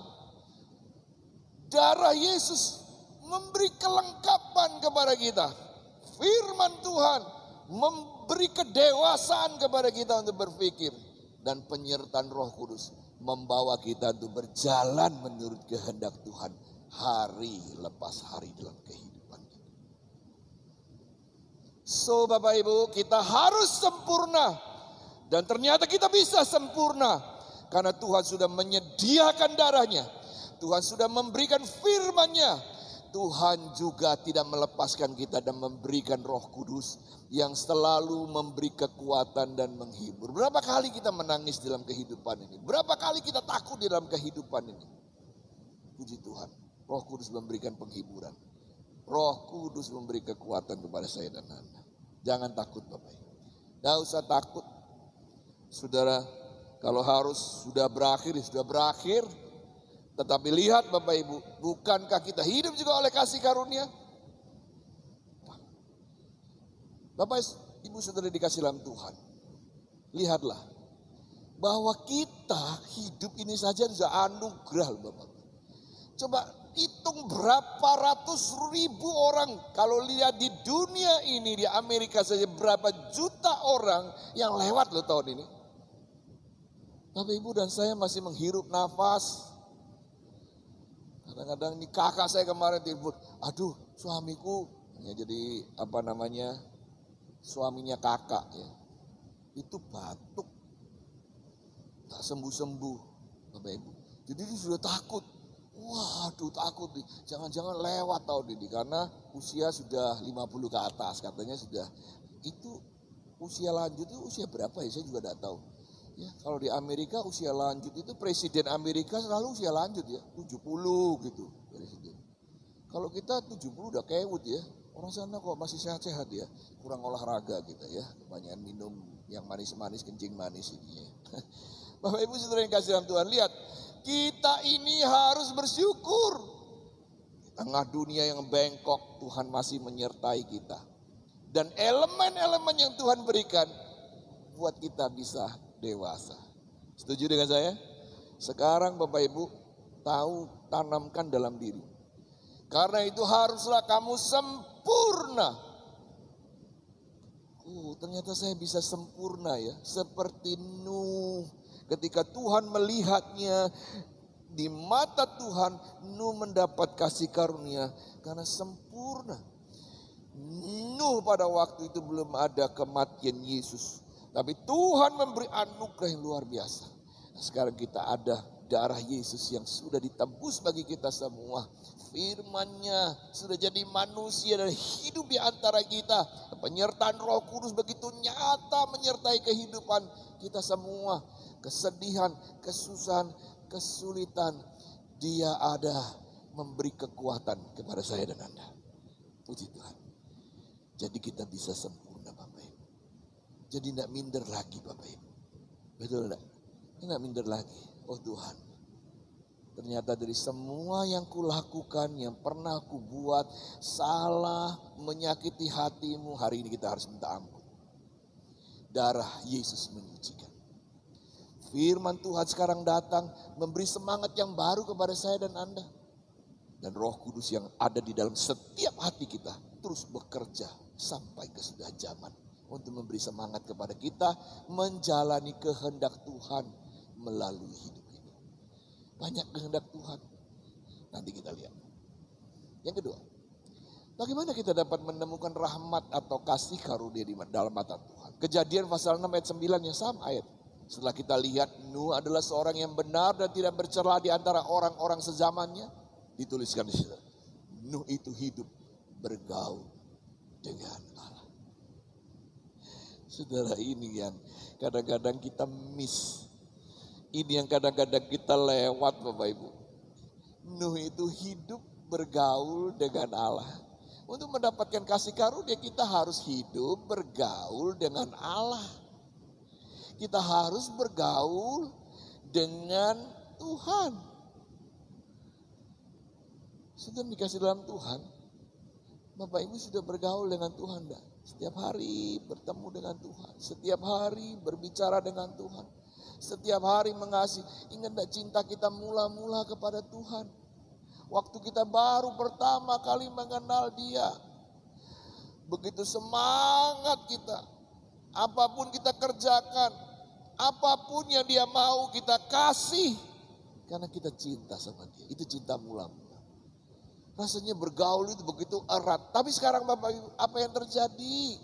darah Yesus memberi kelengkapan kepada kita. Firman Tuhan memberi kedewasaan kepada kita untuk berpikir. Dan penyertaan Roh Kudus membawa kita untuk berjalan menurut kehendak Tuhan hari lepas hari dalam kehidupan kita. So Bapak Ibu, kita harus sempurna. Dan ternyata kita bisa sempurna. Karena Tuhan sudah menyediakan darahnya. Tuhan sudah memberikan firman-Nya. Tuhan juga tidak melepaskan kita dan memberikan Roh Kudus yang selalu memberi kekuatan dan menghibur. Berapa kali kita menangis dalam kehidupan ini? Berapa kali kita takut di dalam kehidupan ini? Puji Tuhan, Roh Kudus memberikan penghiburan. Roh Kudus memberi kekuatan kepada saya dan Anda. Jangan takut Bapak Ibu. Tidak usah takut. Saudara, kalau harus sudah berakhir, sudah berakhir. Tetapi lihat Bapak Ibu, bukankah kita hidup juga oleh kasih karunia? Bapak Ibu Saudara dikasih dalam Tuhan. Lihatlah bahwa kita hidup ini saja sudah anugerah Bapak. Coba hitung berapa ratus ribu orang. Kalau lihat di dunia ini, di Amerika saja berapa juta orang yang lewat loh tahun ini. Bapak Ibu dan saya masih menghirup nafas. Kadang-kadang ini kakak saya kemarin telepon, aduh suamiku, ya jadi suaminya kakak ya, itu batuk, tak sembuh-sembuh Bapak Ibu. Jadi dia sudah takut, waduh takut nih, jangan-jangan lewat tahun ini karena usia sudah 50 ke atas, katanya sudah, itu usia lanjut itu usia berapa ya saya juga tidak tahu. Ya, kalau di Amerika usia lanjut itu presiden Amerika selalu usia lanjut ya, 70 gitu presiden. Kalau kita 70 udah kewut ya, orang sana kok masih sehat-sehat ya, kurang olahraga kita ya, kebanyakan minum yang manis-manis, kencing manis ini ya. Bapak Ibu Saudara yang kasih dalam Tuhan, lihat kita ini harus bersyukur. Di tengah dunia yang bengkok, Tuhan masih menyertai kita. Dan elemen-elemen yang Tuhan berikan buat kita bisa dewasa. Setuju dengan saya? Sekarang Bapak Ibu tahu, tanamkan dalam diri. Karena itu haruslah kamu sempurna. Ternyata saya bisa sempurna ya. Seperti Nuh. Ketika Tuhan melihatnya, di mata Tuhan Nuh mendapat kasih karunia karena sempurna. Nuh pada waktu itu belum ada kematian Yesus. Tapi Tuhan memberi anugerah yang luar biasa. Sekarang kita ada darah Yesus yang sudah ditebus bagi kita semua. Firman-Nya sudah jadi manusia dan hidup di antara kita. Penyertaan Roh Kudus begitu nyata menyertai kehidupan kita semua. Kesedihan, kesusahan, kesulitan. Dia ada memberi kekuatan kepada saya dan Anda. Puji Tuhan. Jadi kita bisa sempurna Bapak Ibu. Jadi tidak minder lagi Bapak Ibu. Betul tidak? Tidak minder lagi. Oh Tuhan. Ternyata dari semua yang kulakukan, yang pernah kubuat, salah, menyakiti hatimu, hari ini kita harus minta ampun. Darah Yesus menyucikan. Firman Tuhan sekarang datang, memberi semangat yang baru kepada saya dan Anda. Dan Roh Kudus yang ada di dalam setiap hati kita, terus bekerja sampai kesudah zaman. Untuk memberi semangat kepada kita menjalani kehendak Tuhan melalui hidup ini. Banyak kehendak Tuhan. Nanti kita lihat. Yang kedua, bagaimana kita dapat menemukan rahmat atau kasih karunia di dalam mata Tuhan? Kejadian pasal 6 ayat 9 yang sama ayat. Setelah kita lihat Nuh adalah seorang yang benar dan tidak bercela di antara orang-orang sezamannya. Dituliskan di situ. Nuh itu hidup bergaul dengan Allah. Saudara, ini yang kadang-kadang kita miss. Ini yang kadang-kadang kita lewat Bapak Ibu. Nuh itu hidup bergaul dengan Allah. Untuk mendapatkan kasih karunia kita harus hidup bergaul dengan Allah. Kita harus bergaul dengan Tuhan. Sudah dikasih dalam Tuhan. Bapak Ibu sudah bergaul dengan Tuhan enggak? Setiap hari bertemu dengan Tuhan. Setiap hari berbicara dengan Tuhan. Setiap hari mengasihi. Ingat enggak cinta kita mula-mula kepada Tuhan. Waktu kita baru pertama kali mengenal Dia. Begitu semangat kita. Apapun kita kerjakan. Apapun yang Dia mau kita kasih. Karena kita cinta sama Dia. Itu cinta mula-mula. Rasanya bergaul itu begitu erat. Tapi sekarang Bapak Ibu, apa yang terjadi?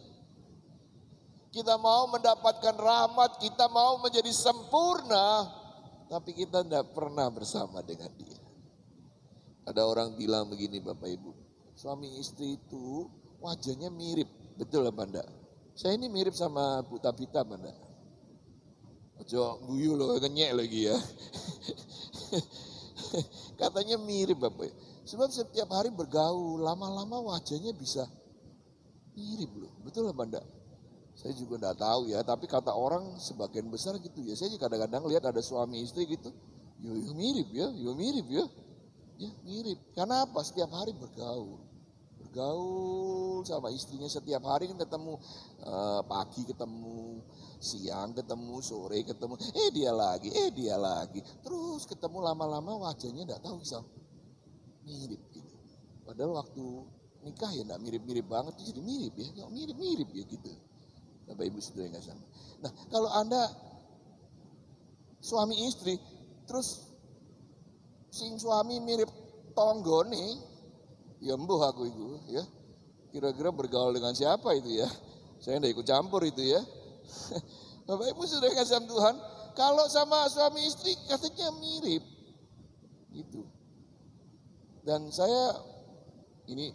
Kita mau mendapatkan rahmat, kita mau menjadi sempurna. Tapi kita tidak pernah bersama dengan Dia. Ada orang bilang begini Bapak Ibu, suami istri itu wajahnya mirip, betul apa enggak? Saya ini mirip sama Bu Tabita apa enggak? Ojo guyu loh, kenyek lagi ya. Katanya mirip Bapak. Sebab setiap hari bergaul, lama-lama wajahnya bisa mirip loh. Betul apa enggak? Saya juga enggak tahu ya, tapi kata orang sebagian besar gitu ya. Saya juga kadang-kadang lihat ada suami istri gitu. Yo mirip ya, yo mirip ya. Ya mirip. Karena apa? Setiap hari bergaul. Bergaul sama istrinya setiap hari kan ketemu, pagi ketemu, siang ketemu, sore ketemu, dia lagi. Terus ketemu lama-lama wajahnya enggak tahu bisa mirip gitu. Padahal waktu nikah ya enggak mirip-mirip banget, jadi mirip ya, kok mirip-mirip ya gitu. Bapak Ibu Saudara yang kasih. Nah, kalau Anda suami istri, terus sing suami mirip tonggone, ya mbuh aku itu ya. Kira-kira bergaul dengan siapa itu ya? Saya enggak ikut campur itu ya. Bapak Ibu Saudara yang kasih Tuhan, kalau sama suami istri katanya mirip gitu. Dan saya ini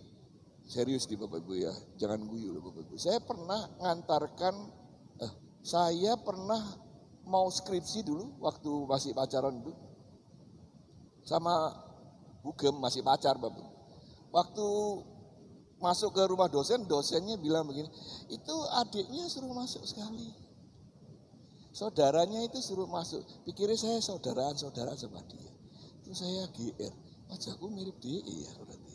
serius di Bapak Ibu ya, jangan guyu loh Bapak Ibu. Saya pernah mau skripsi dulu waktu masih pacaran dulu. Sama Bugem masih pacar Bapak Ibu. Waktu masuk ke rumah dosen, dosennya bilang begini, itu adiknya suruh masuk sekali. Saudaranya itu suruh masuk. Pikirnya saya saudara sama dia. Terus saya GR, wajahku mirip dia ya berarti.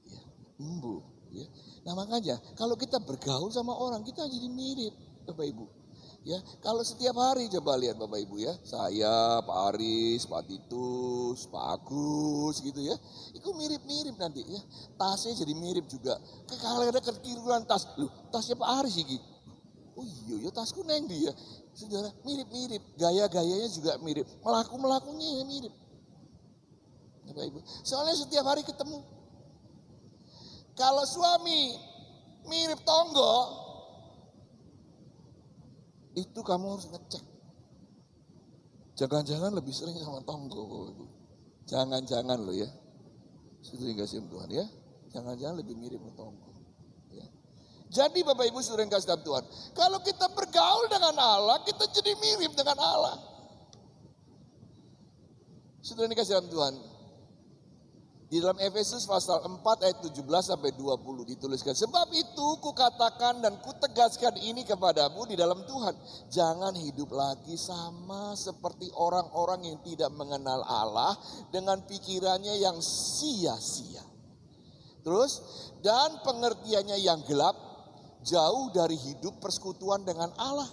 Ya, embu. Ya. Nah makanya kalau kita bergaul sama orang kita jadi mirip Bapak Ibu. Ya, kalau setiap hari coba lihat Bapak Ibu ya, saya, Pak Aris, Pak Titus, Pak Agus gitu ya, itu mirip-mirip nanti ya, tasnya jadi mirip juga. Kalau ada kekiruan tas, loh tasnya Pak Aris ini, oh iya tasku neng dia, saudara mirip-mirip, gaya-gayanya juga mirip, melakunya mirip. Bapak Ibu, soalnya setiap hari ketemu. Kalau suami mirip tonggo, itu kamu harus ngecek. Jangan-jangan lebih sering sama tonggo. Jangan-jangan loh ya. Sudah dikasih Tuhan ya. Jangan-jangan lebih mirip sama tonggo. Ya. Jadi Bapak Ibu sudah dikasih Tuhan. Kalau kita bergaul dengan Allah, kita jadi mirip dengan Allah. Sudah dikasih Tuhan. Di dalam Efesus pasal 4 ayat 17 sampai 20 dituliskan. Sebab itu kukatakan dan kutegaskan ini kepadamu di dalam Tuhan. Jangan hidup lagi sama seperti orang-orang yang tidak mengenal Allah dengan pikirannya yang sia-sia. Terus, dan pengertiannya yang gelap, jauh dari hidup persekutuan dengan Allah.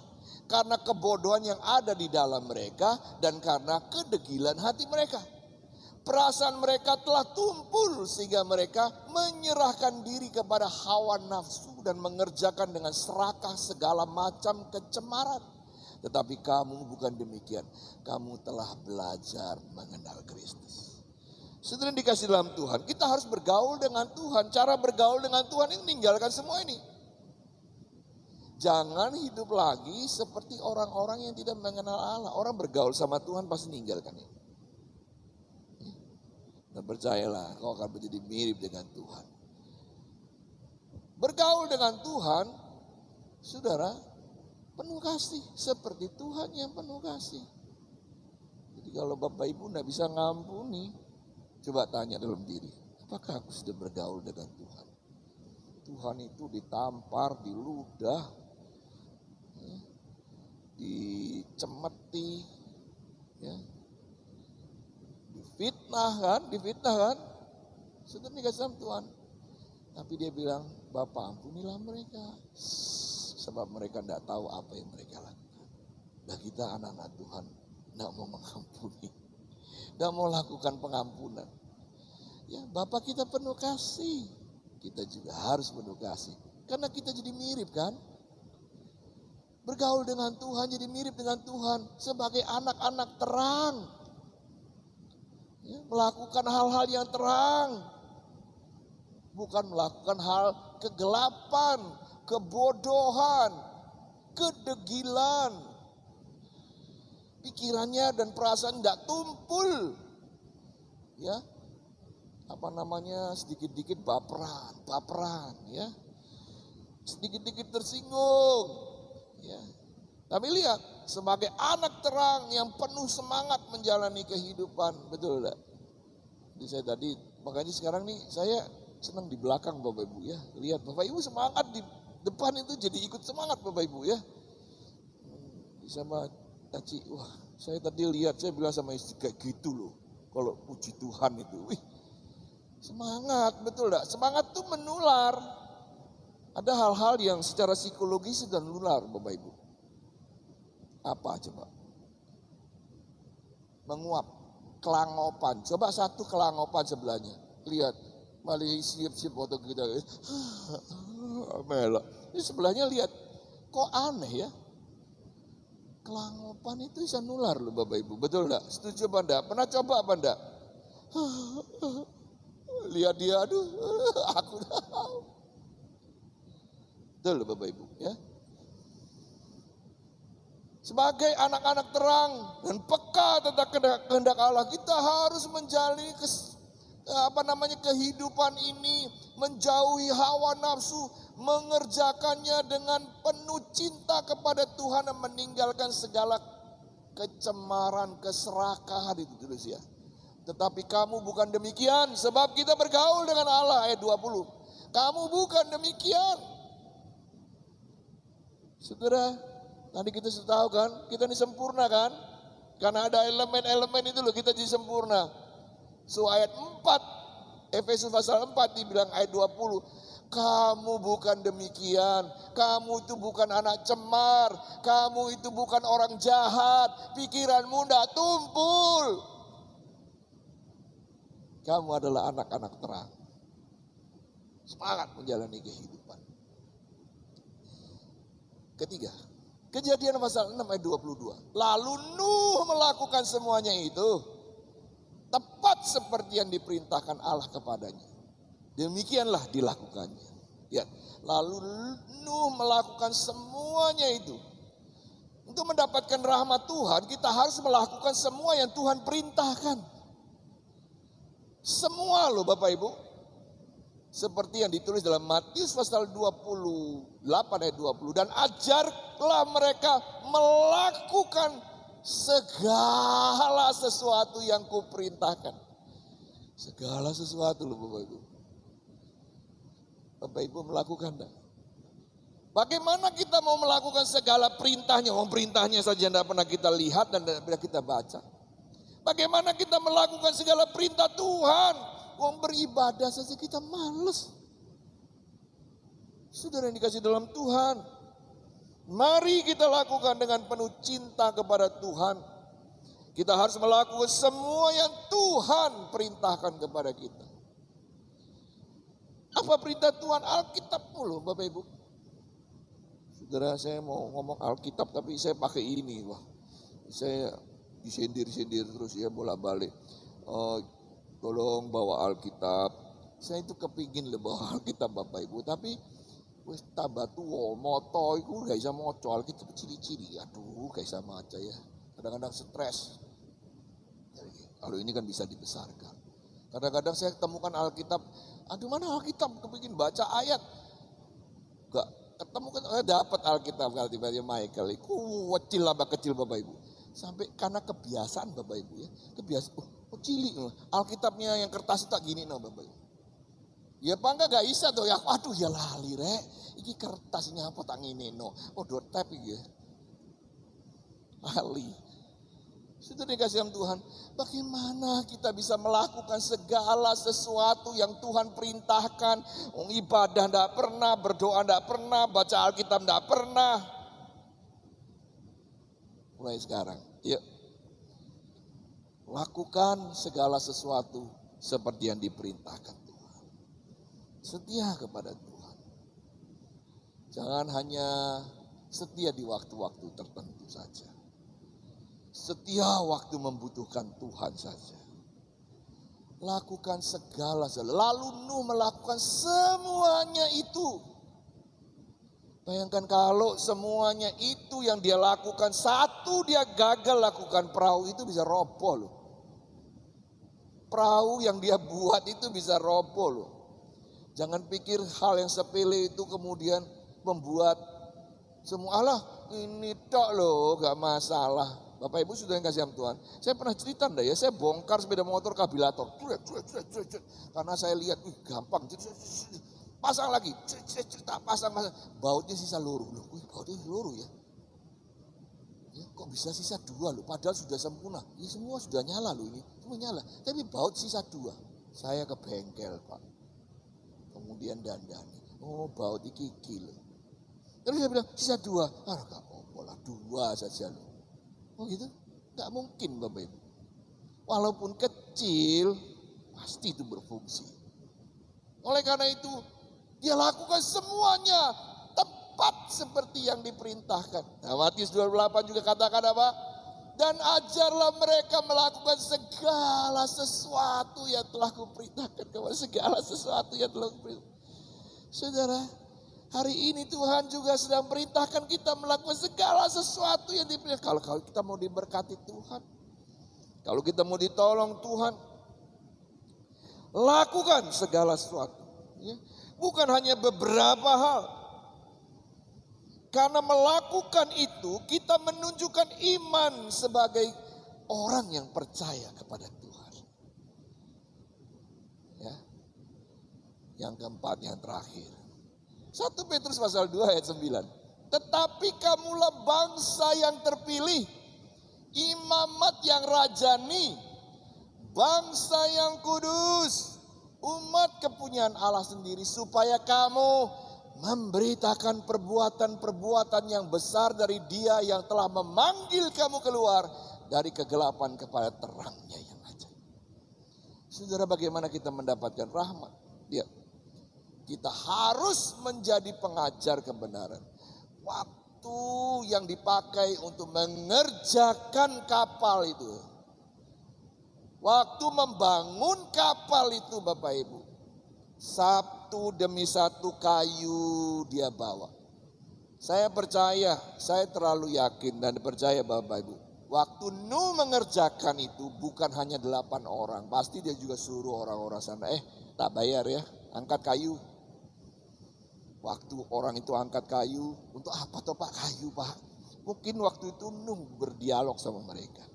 Karena kebodohan yang ada di dalam mereka dan karena kedegilan hati mereka. Perasaan mereka telah tumpul sehingga mereka menyerahkan diri kepada hawa nafsu dan mengerjakan dengan serakah segala macam kecemaran. Tetapi kamu bukan demikian. Kamu telah belajar mengenal Kristus. Saudara dikasih dalam Tuhan, kita harus bergaul dengan Tuhan. Cara bergaul dengan Tuhan ini meninggalkan semua ini. Jangan hidup lagi seperti orang-orang yang tidak mengenal Allah. Orang bergaul sama Tuhan pasti meninggalkan ini. Dan percayalah kau akan menjadi mirip dengan Tuhan. Bergaul dengan Tuhan, saudara, penuh kasih. Seperti Tuhan yang penuh kasih. Jadi kalau Bapak Ibu tidak bisa ngampuni, coba tanya dalam diri. Apakah aku sudah bergaul dengan Tuhan? Tuhan itu ditampar, diludah, dicemeti, ya. Difitnah kan? Sudah dikasih sama Tuhan. Tapi dia bilang, Bapa ampunilah mereka. Sebab mereka tidak tahu apa yang mereka lakukan. Dan kita anak-anak Tuhan tidak mau mengampuni. Tidak mau lakukan pengampunan. Ya, Bapa kita penuh kasih. Kita juga harus penuh kasih. Karena kita jadi mirip kan? Bergaul dengan Tuhan jadi mirip dengan Tuhan. Sebagai anak-anak terang. Ya, melakukan hal-hal yang terang, bukan melakukan hal kegelapan, kebodohan, kedegilan. Pikirannya dan perasaan tidak tumpul, ya, sedikit-dikit baperan ya. Sedikit-dikit tersinggung ya. Tapi lihat, sebagai anak terang yang penuh semangat menjalani kehidupan, betul enggak? Jadi saya tadi, makanya sekarang nih saya senang di belakang Bapak Ibu ya. Lihat Bapak Ibu semangat di depan itu jadi ikut semangat Bapak Ibu ya. Sama Taci, wah saya tadi lihat, saya bilang sama istri kayak gitu loh. Kalau puji Tuhan itu, wih semangat, betul enggak? Semangat tuh menular. Ada hal-hal yang secara psikologis sudah menular Bapak Ibu. Apa coba? Menguap, kelangopan. Coba satu kelangopan sebelahnya. Lihat, malah siap-siap foto kita. Melok. Ini sebelahnya lihat, kok aneh ya? Kelangopan itu bisa nular loh Bapak Ibu. Betul enggak? Setuju apa enggak? Pernah coba apa enggak? Lihat dia, aduh, aku tahu. Betul loh Bapak Ibu ya. Sebagai anak-anak terang dan peka tentang kehendak Allah, kita harus menjalani kehidupan ini, menjauhi hawa nafsu, mengerjakannya dengan penuh cinta kepada Tuhan dan meninggalkan segala kecemaran, keserakahan itu tulis ya. Tetapi kamu bukan demikian, sebab kita bergaul dengan Allah, ayat 20. Kamu bukan demikian. Saudara, tadi kita sudah tahu kan, kita ini sempurna kan? Karena ada elemen-elemen itu loh, kita jadi sempurna. So ayat 4, Efesus pasal 4 dibilang ayat 20. Kamu bukan demikian, kamu itu bukan anak cemar, kamu itu bukan orang jahat, pikiranmu tidak tumpul. Kamu adalah anak-anak terang. Semangat menjalani kehidupan. Ketiga, Kejadian pasal 6 ayat 22. Lalu Nuh melakukan semuanya itu tepat seperti yang diperintahkan Allah kepadanya. Demikianlah dilakukannya. Ya, lalu Nuh melakukan semuanya itu. Untuk mendapatkan rahmat Tuhan, kita harus melakukan semua yang Tuhan perintahkan. Semua loh Bapak Ibu. Seperti yang ditulis dalam Matius pasal 28 ayat 20. Dan ajarlah mereka melakukan segala sesuatu yang kuperintahkan. Segala sesuatu loh Bapak Ibu. Bapak Ibu melakukan enggak? Bagaimana kita mau melakukan segala perintahnya? Perintahnya saja tidak pernah kita lihat dan tidak pernah kita baca. Bagaimana kita melakukan segala perintah Tuhan? Beribadah saja kita males. Saudara yang dikasih dalam Tuhan, mari kita lakukan dengan penuh cinta kepada Tuhan. Kita harus melakukan semua yang Tuhan perintahkan kepada kita. Apa perintah Tuhan? Alkitab mulu Bapak Ibu. Saudara, saya mau ngomong Alkitab tapi saya pakai ini. Wah, saya disindir-sindir terus ya bolak-balik. Tolong bawa Alkitab. Saya itu kepingin le bawa Alkitab Bapak Ibu, tapi wis tabatu moto iku gak bisa maca Alkitab ciri-ciri. Aduh, gak bisa maca ya. Kadang-kadang stres. Kalau ini kan bisa dibesarkan. Kadang-kadang saya temukan Alkitab, aduh mana Alkitab, kepingin baca ayat. Gak ketemu kan, dapat Alkitab kalau tiba-tiba Michael. Kecil Bapak Ibu. Sampai karena kebiasaan Bapak Ibu ya. Kebiasaan, cilik Alkitabnya yang kertas tak gini no Bapak Ibu. Ya bangga gak bisa tuh ya. Aduh ya lali rek. Iki kertasnya apa tak ngene no. Dot tap iki ya. Lali. Sudah dikasih sama Tuhan. Bagaimana kita bisa melakukan segala sesuatu yang Tuhan perintahkan. Ibadah enggak pernah, berdoa enggak pernah, baca Alkitab enggak pernah. Mulai sekarang, yuk. Lakukan segala sesuatu seperti yang diperintahkan Tuhan. Setia kepada Tuhan. Jangan hanya setia di waktu-waktu tertentu saja. Setia waktu membutuhkan Tuhan saja. Lakukan segala sesuatu. Lalu Nuh melakukan semuanya itu. Bayangkan kalau semuanya itu yang dia lakukan, satu dia gagal lakukan, perahu itu bisa roboh loh. perahu yang dia buat itu bisa roboh loh. Jangan pikir hal yang sepele itu kemudian membuat semua Allah ini tok loh, gak masalah. Bapak Ibu sudah yang kasih Tuhan. Saya pernah cerita enggak ya, saya bongkar sepeda motor kabilator. Karena saya lihat, gampang. Pasang lagi, pasang. Bautnya sisa luruh. Loh, bautnya luruh ya. Kok bisa sisa 2 loh, padahal sudah sempurna. Ini semua sudah nyala loh ini, semua nyala. Tapi baut sisa 2. Saya ke bengkel Pak. Kemudian dandani. Oh baut ini kikil. Terus saya bilang sisa 2. Ah gak apa-apa lah, 2 saja loh. Oh gitu? Gak mungkin Bapak Ibu. Walaupun kecil, pasti itu berfungsi. Oleh karena itu, dia lakukan semuanya tepat seperti yang diperintahkan. Nah, Matius 28 juga katakan apa? Dan ajarlah mereka melakukan segala sesuatu yang telah kuperintahkan kepada segala sesuatu yang telah kuperintahkan. Saudara, hari ini Tuhan juga sedang perintahkan kita melakukan segala sesuatu yang diperintahkan. Kalau kita mau diberkati Tuhan, kalau kita mau ditolong Tuhan, lakukan segala sesuatu. Ya. Bukan hanya beberapa hal. Karena melakukan itu kita menunjukkan iman sebagai orang yang percaya kepada Tuhan. Ya. Yang keempat, yang terakhir. 1 Petrus pasal 2 ayat 9. Tetapi kamulah bangsa yang terpilih, imamat yang rajani, bangsa yang kudus, umat kepunyaan Allah sendiri, supaya kamu memberitakan perbuatan-perbuatan yang besar dari Dia yang telah memanggil kamu keluar dari kegelapan kepada terangnya yang ajaib. Saudara, bagaimana kita mendapatkan rahmat? Kita harus menjadi pengajar kebenaran. Waktu yang dipakai untuk mengerjakan kapal itu, waktu membangun kapal itu Bapak Ibu, satu demi satu kayu dia bawa. Saya percaya, saya terlalu yakin dan percaya Bapak Ibu, waktu Nuh mengerjakan itu bukan hanya 8 orang. Pasti dia juga suruh orang-orang sana, tak bayar ya, angkat kayu. Waktu orang itu angkat kayu, untuk apa toh Pak kayu Pak? Mungkin waktu itu Nuh berdialog sama mereka.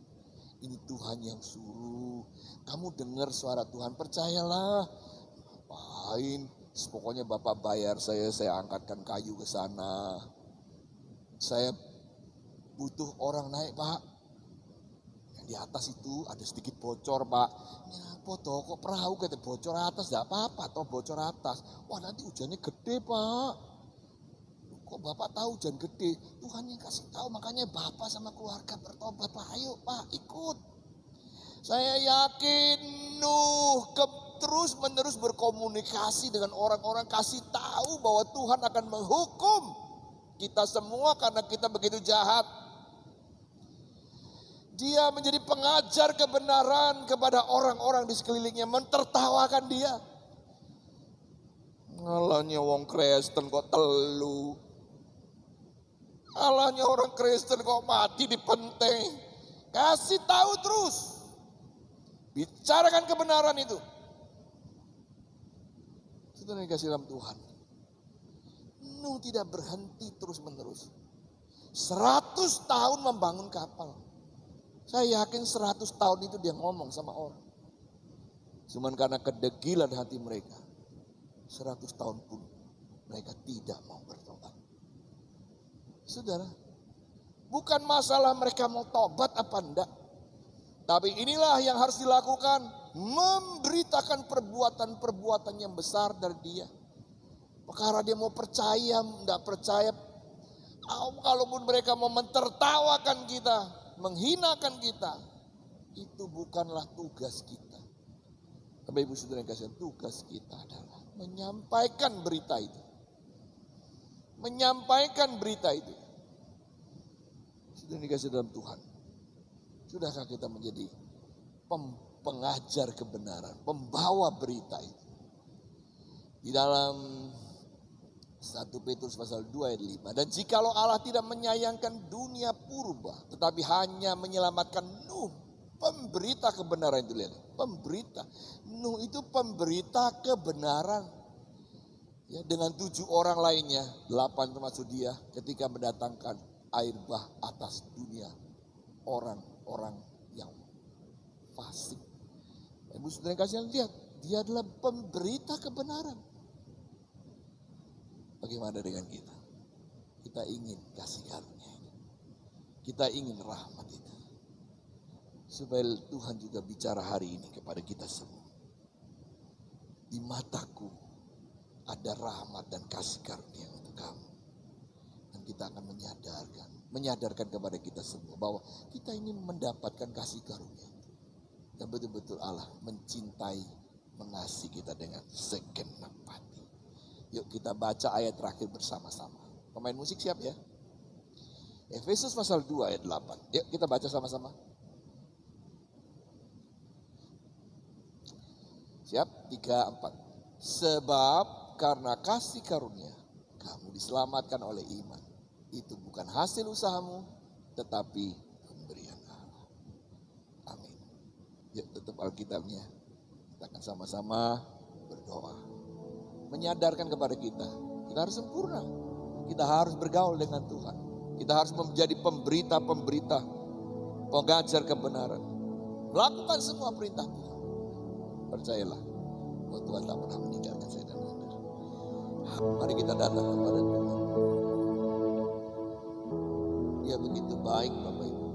Ini Tuhan yang suruh, kamu dengar suara Tuhan, percayalah. Ngapain? Pokoknya Bapak bayar saya angkatkan kayu ke sana. Saya butuh orang naik Pak. Yang di atas itu ada sedikit bocor Pak. Ini apa toh kok perahu kata bocor atas, tidak apa-apa toh bocor atas. Wah nanti hujannya gede Pak. Kok Bapak tahu hujan gede? Tuhan yang kasih tahu, makanya Bapak sama keluarga bertobat Pak. Ayo Pak ikut. Saya yakin Nuh terus menerus berkomunikasi dengan orang-orang, kasih tahu bahwa Tuhan akan menghukum kita semua karena kita begitu jahat. Dia menjadi pengajar kebenaran kepada orang-orang di sekelilingnya, mentertawakan dia. Alahnya wong Kristen kok telu. Alahnya orang Kristen kok mati di penteng. Kasih tahu terus. Bicarakan kebenaran itu. Saudara yang kasih dalam Tuhan. Nuh tidak berhenti terus menerus. 100 tahun membangun kapal. Saya yakin 100 tahun itu dia ngomong sama orang. Cuman karena kedegilan hati mereka. 100 tahun pun mereka tidak mau bertobat. Saudara, bukan masalah mereka mau tobat apa enggak. Tapi inilah yang harus dilakukan. Memberitakan perbuatan-perbuatan yang besar dari dia. Perkara dia mau percaya, enggak percaya. Kalaupun mereka mau mentertawakan kita, menghinakan kita, itu bukanlah tugas kita. Bapak Ibu Saudara yang kasih, tugas kita adalah menyampaikan berita itu. Menyampaikan berita itu. Sudah dikasih dalam Tuhan. Sudahkah kita menjadi pengajar kebenaran, pembawa berita itu? Di dalam 1 Petrus pasal 2 ayat 5. Dan jikalau Allah tidak menyayangkan dunia purba, tetapi hanya menyelamatkan Nuh Pemberita kebenaran itu, lihat. Pemberita. Nuh itu pemberita kebenaran. Ya, dengan 7 orang lainnya, 8 termasuk dia, ketika mendatangkan air bah atas dunia orang-orang yang fasik. Ibu saudara yang kasih lihat, dia adalah pemberita kebenaran. Bagaimana dengan kita? Kita ingin kasih karunia itu. Kita ingin rahmat itu. Supaya Tuhan juga bicara hari ini kepada kita semua. Di mataku ada rahmat dan kasih karunia untuk kamu. Dan kita akan menyadarkan kepada kita semua bahwa kita ini mendapatkan kasih karunia. Dan betul-betul Allah mencintai, mengasihi kita dengan segenap hati. Yuk kita baca ayat terakhir bersama-sama. Pemain musik siap ya? Efesus pasal 2 ayat 8. Yuk kita baca sama-sama. Siap? 3, 4. Sebab karena kasih karunia kamu diselamatkan oleh iman. Itu bukan hasil usahamu, tetapi pemberian Allah. Amin. Yuk tutup Alkitabnya. Kita akan sama-sama berdoa. Menyadarkan kepada kita. Kita harus sempurna. Kita harus bergaul dengan Tuhan. Kita harus menjadi pemberita-pemberita. Pengajar kebenaran. Lakukan semua perintah Tuhan. Percayalah bahwa Tuhan tak pernah meninggalkan saya dan Anda. Mari kita datang kepada Tuhan. Dia begitu baik Bapak Ibu.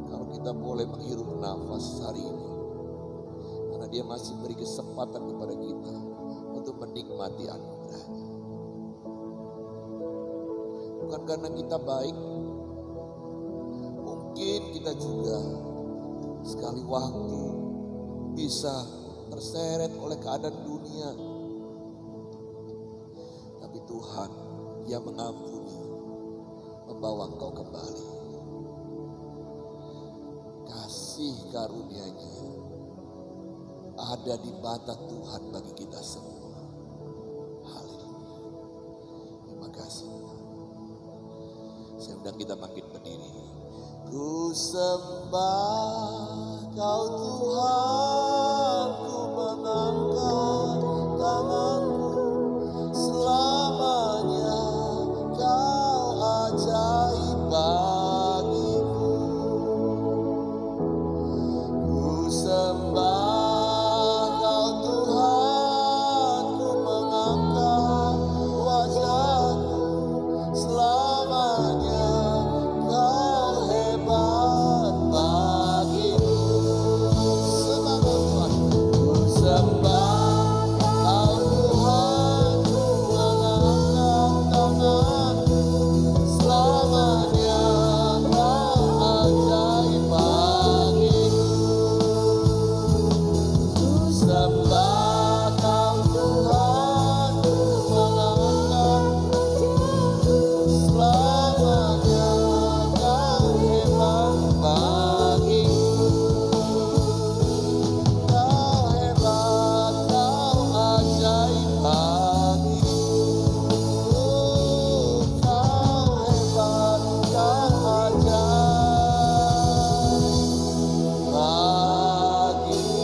Kalau kita boleh menghirup nafas hari ini. Karena dia masih beri kesempatan kepada kita untuk menikmati anugerahnya. Bukan karena kita baik. Mungkin kita juga sekali waktu bisa terseret oleh keadaan dunia. Tapi Tuhan yang mengampuni, membawa engkau kembali. Kasih karunia-Nya ada di mata Tuhan bagi kita semua. Haleluya. Terima kasih Tuhan. Saya undang kita bangkit berdiri. Ku sembah Kau Tuhan, ku mengangkat tanganku, selamanya Kau ajaib bagiku. Ku sembah Kau Tuhan, ku mengangkat wajahku, selamanya Kau hebat bagiku. Semangat Tuhan. Ku sembah Kau Tuhan, ku mengangkat tanganku, selamanya Kau ajaib bagiku. Ku sembah Kau Tuhan, ku mengangkat selamanya Kau hebat bagiku. Kau hebat, Kau ajaib bagiku. Kau hebat, Kau ajaib bagiku.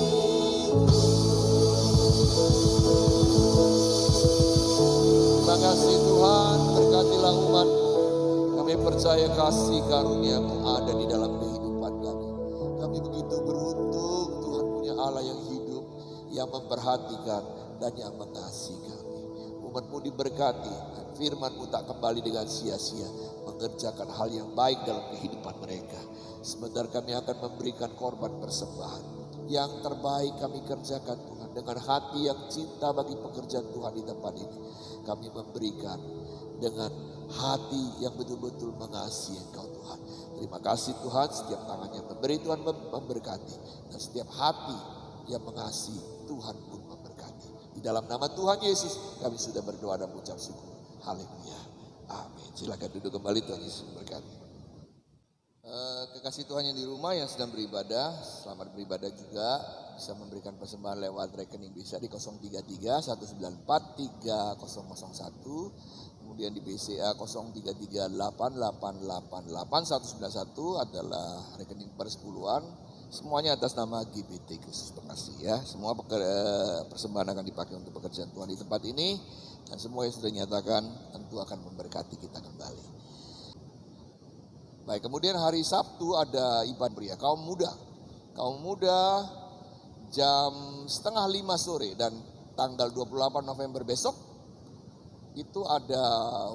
Terima kasih Tuhan, berkatilah umat-Mu. Kami percaya kasih karunia-Mu ada di dalam kehidupan kami. Kami begitu beruntung Tuhan punya Allah yang hidup, yang memperhatikan dan yang mengasihi kami. Umat-Mu diberkati dan firman-Mu tak kembali dengan sia-sia, mengerjakan hal yang baik dalam kehidupan mereka. Sebentar kami akan memberikan korban persembahan. Yang terbaik kami kerjakan Tuhan dengan hati yang cinta bagi pekerjaan Tuhan di tempat ini. Kami memberikan dengan hati yang betul-betul mengasihi Engkau Tuhan. Terima kasih Tuhan, setiap tangan yang memberi Tuhan memberkati. Dan setiap hati yang mengasihi Tuhan pun memberkati. Di dalam nama Tuhan Yesus kami sudah berdoa dan mengucap syukur. Haleluya. Amin. Silakan duduk kembali, Tuhan Yesus berkati. kasih Tuhan yang di rumah yang sedang beribadah, selamat beribadah juga. Bisa memberikan persembahan lewat rekening bisa di 033 194 3001. Kemudian di BCA 0338888191 adalah rekening persepuluhan. Semuanya atas nama GBT Khusus Bekasi ya. Semua persembahan akan dipakai untuk pekerjaan Tuhan di tempat ini. Dan semua yang sudah dinyatakan tentu akan memberkati kita kembali. Baik, kemudian hari Sabtu ada ibadah pria kaum muda. Kaum muda jam 4:30 sore dan tanggal 28 November besok itu ada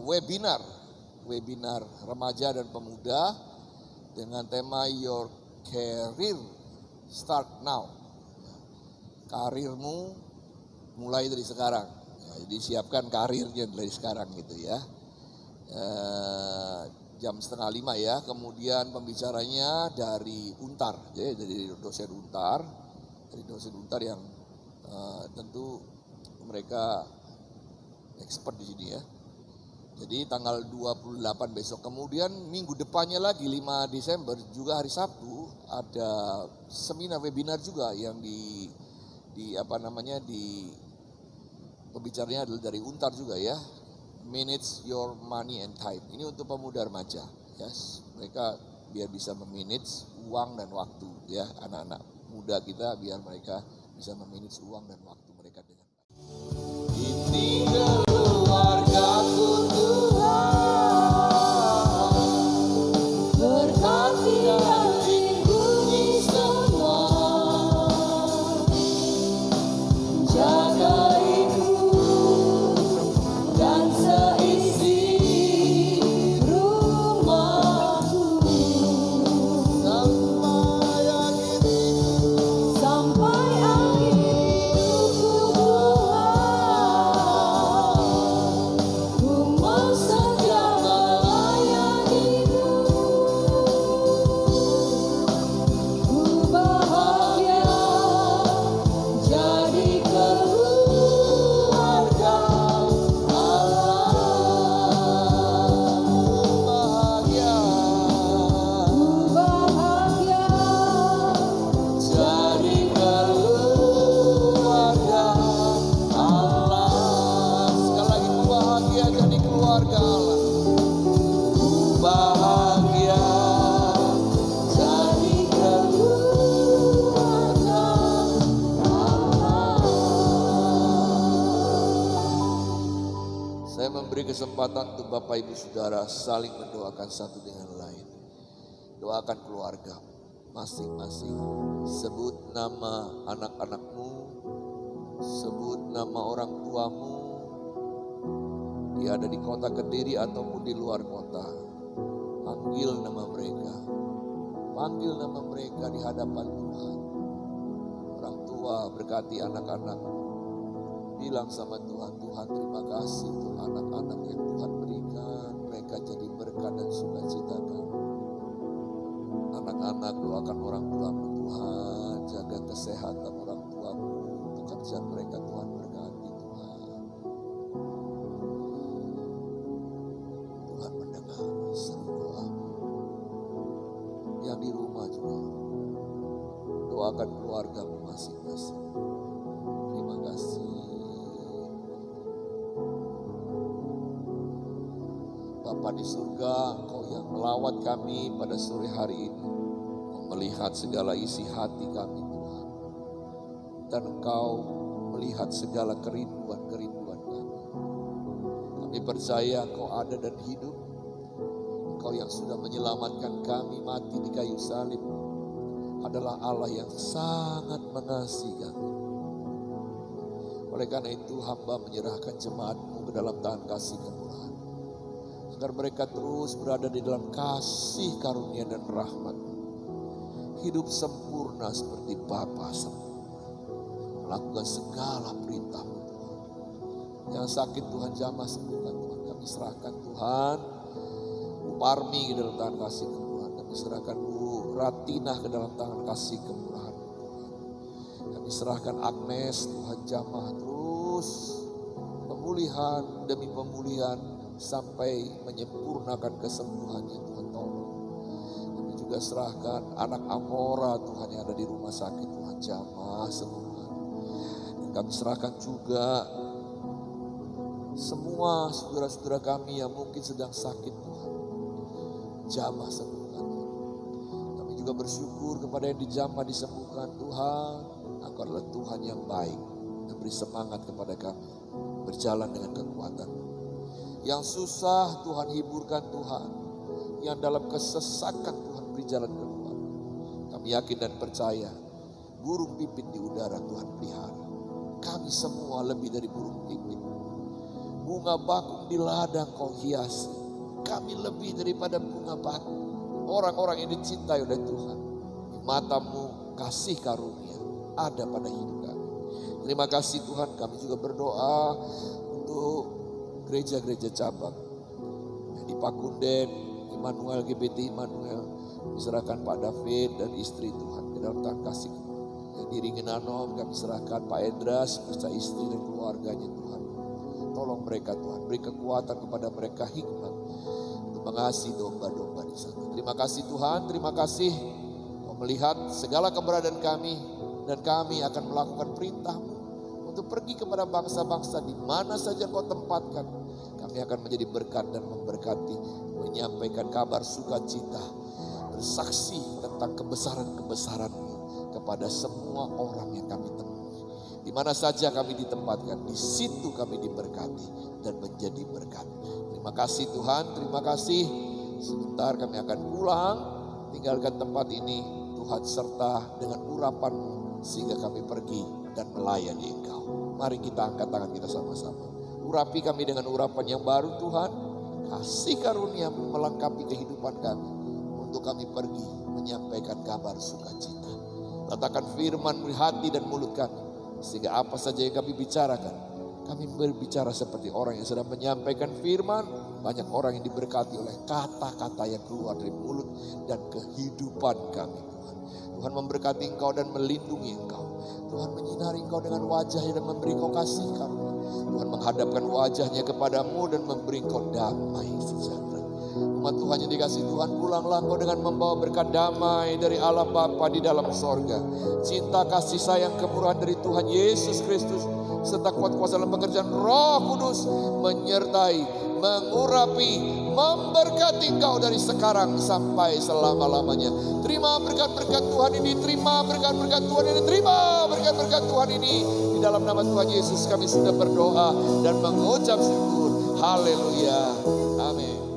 webinar remaja dan pemuda dengan tema Your Career Start Now. Karirmu mulai dari sekarang. Ya, jadi siapkan karirnya dari sekarang gitu ya. Jam 4:30 ya. Kemudian pembicaranya dari Untar, jadi dari dosen Untar, yang tentu mereka expert di sini ya. Jadi tanggal 28 besok. Kemudian minggu depannya lagi 5 Desember juga hari Sabtu ada seminar webinar juga yang di pembicaranya adalah dari Untar juga ya. Manage your money and time. Ini untuk pemuda remaja, yes. Mereka biar bisa memanage uang dan waktu, ya, anak-anak muda kita biar mereka bisa memanage uang dan waktu mereka dengan baik. Ini keluargaku Tuhan, berkati dan lindungi semua, jaga kesempatan untuk Bapak Ibu Saudara saling mendoakan satu dengan lain. Doakan keluarga masing-masing. Sebut nama anak-anakmu, sebut nama orang tuamu. Dia ada di kota Kediri ataupun di luar kota. Panggil nama mereka. Panggil nama mereka di hadapan Tuhan. Orang tua berkati anak-anak. Bilang sama Tuhan, Tuhan terima kasih untuk anak-anak yang Tuhan berikan. Mereka jadi berkat dan sukacita kami. Anak-anak doakan orang tuamu Tuhan. Jaga kesehatan orang tuamu. Pekerjaan mereka Tuhan berkati Tuhan. Tuhan mendengar seru doa. Yang di rumah juga. Doakan keluargamu masing-masing. Terima kasih. Bapa di surga, Engkau yang melawat kami pada sore hari ini, melihat segala isi hati kami Tuhan, dan Engkau melihat segala kerinduan-kerinduan kami. Kami percaya Engkau ada dan hidup, Engkau yang sudah menyelamatkan kami mati di kayu salib, adalah Allah yang sangat mengasihi kami. Oleh karena itu hamba menyerahkan jemaat-Mu ke dalam tangan kasih kemurahan, agar mereka terus berada di dalam kasih karunia dan rahmat. Hidup sempurna seperti Bapa sempurna. Melakukan segala perintah-Mu Tuhan. Yang sakit Tuhan jamah sembuhkan Tuhan. Kami serahkan Tuhan Bu Parmi ke dalam tangan kasih kemurahan. Kami serahkan Bu Ratinah ke dalam tangan kasih kemurahan Tuhan. Kami serahkan Agnes Tuhan jamah terus. Pemulihan demi pemulihan sampai menyempurnakan kesembuhannya Tuhan tolong. Kami juga kita serahkan anak Amora Tuhan yang ada di rumah sakit, Tuhan jamah sembuhkan. Dan kami serahkan juga semua saudara-saudara kami yang mungkin sedang sakit, Tuhan jamah sembuhkan. Kami juga bersyukur kepada yang dijamah disembuhkan. Tuhan, Engkau adalah Tuhan yang baik dan beri semangat kepada kami berjalan dengan kekuatan. Yang susah Tuhan hiburkan Tuhan, yang dalam kesesakan Tuhan beri jalan keluar. Kami yakin dan percaya burung pipit di udara Tuhan pelihara. Kami semua lebih dari burung pipit. Bunga bakung di ladang Kau hiasi. Kami lebih daripada bunga bakung. Orang-orang yang dicintai oleh Tuhan. Di mata-Mu kasih karunia ada pada hidup kami. Terima kasih Tuhan, kami juga berdoa untuk gereja-gereja cabang yang di Pakunden, Immanuel, GBT Immanuel, diserahkan Pak David dan istri Tuhan ke dalam tangan kasih. Yang di Ringenanom kami serahkan Pak Edras beserta istri dan keluarganya Tuhan. Tolong mereka Tuhan, beri kekuatan kepada mereka, hikmat untuk mengasihi domba-domba di sana. Terima kasih Tuhan, terima kasih Kau melihat segala keberadaan kami dan kami akan melakukan perintah-Mu untuk pergi kepada bangsa-bangsa di mana saja Kau tempatkan. Kami akan menjadi berkat dan memberkati, menyampaikan kabar sukacita, bersaksi tentang kebesaran-kebesaran-Mu kepada semua orang yang kami temui. Di mana saja kami ditempatkan, di situ kami diberkati dan menjadi berkat. Terima kasih Tuhan, terima kasih. Sebentar kami akan pulang, tinggalkan tempat ini. Tuhan serta dengan urapan-Mu sehingga kami pergi dan melayani Engkau. Mari kita angkat tangan kita sama-sama. Urapi kami dengan urapan yang baru Tuhan. Kasih karunia-Mu melengkapi kehidupan kami untuk kami pergi menyampaikan kabar sukacita. Letakkan firman di hati dan mulut kami sehingga apa saja yang kami bicarakan, kami berbicara seperti orang yang sedang menyampaikan firman. Banyak orang yang diberkati oleh kata-kata yang keluar dari mulut dan kehidupan kami. Tuhan memberkati engkau dan melindungi engkau. Tuhan menyinari engkau dengan wajahnya dan memberi engkau kasih karunia. Tuhan menghadapkan wajahnya kepadamu dan memberi engkau damai sejahtera. Umat Tuhan yang dikasihi Tuhan, pulanglah engkau dengan membawa berkat damai dari Allah Bapa di dalam sorga. Cinta kasih sayang kemurahan dari Tuhan Yesus Kristus serta kuat kuasa dalam pekerjaan Roh Kudus menyertai, mengurapi, memberkati engkau dari sekarang sampai selama-lamanya. Terima berkat-berkat Tuhan ini, terima berkat-berkat Tuhan ini, terima berkat-berkat Tuhan ini. Di dalam nama Tuhan Yesus kami sudah berdoa dan mengucap syukur. Haleluya. Amin.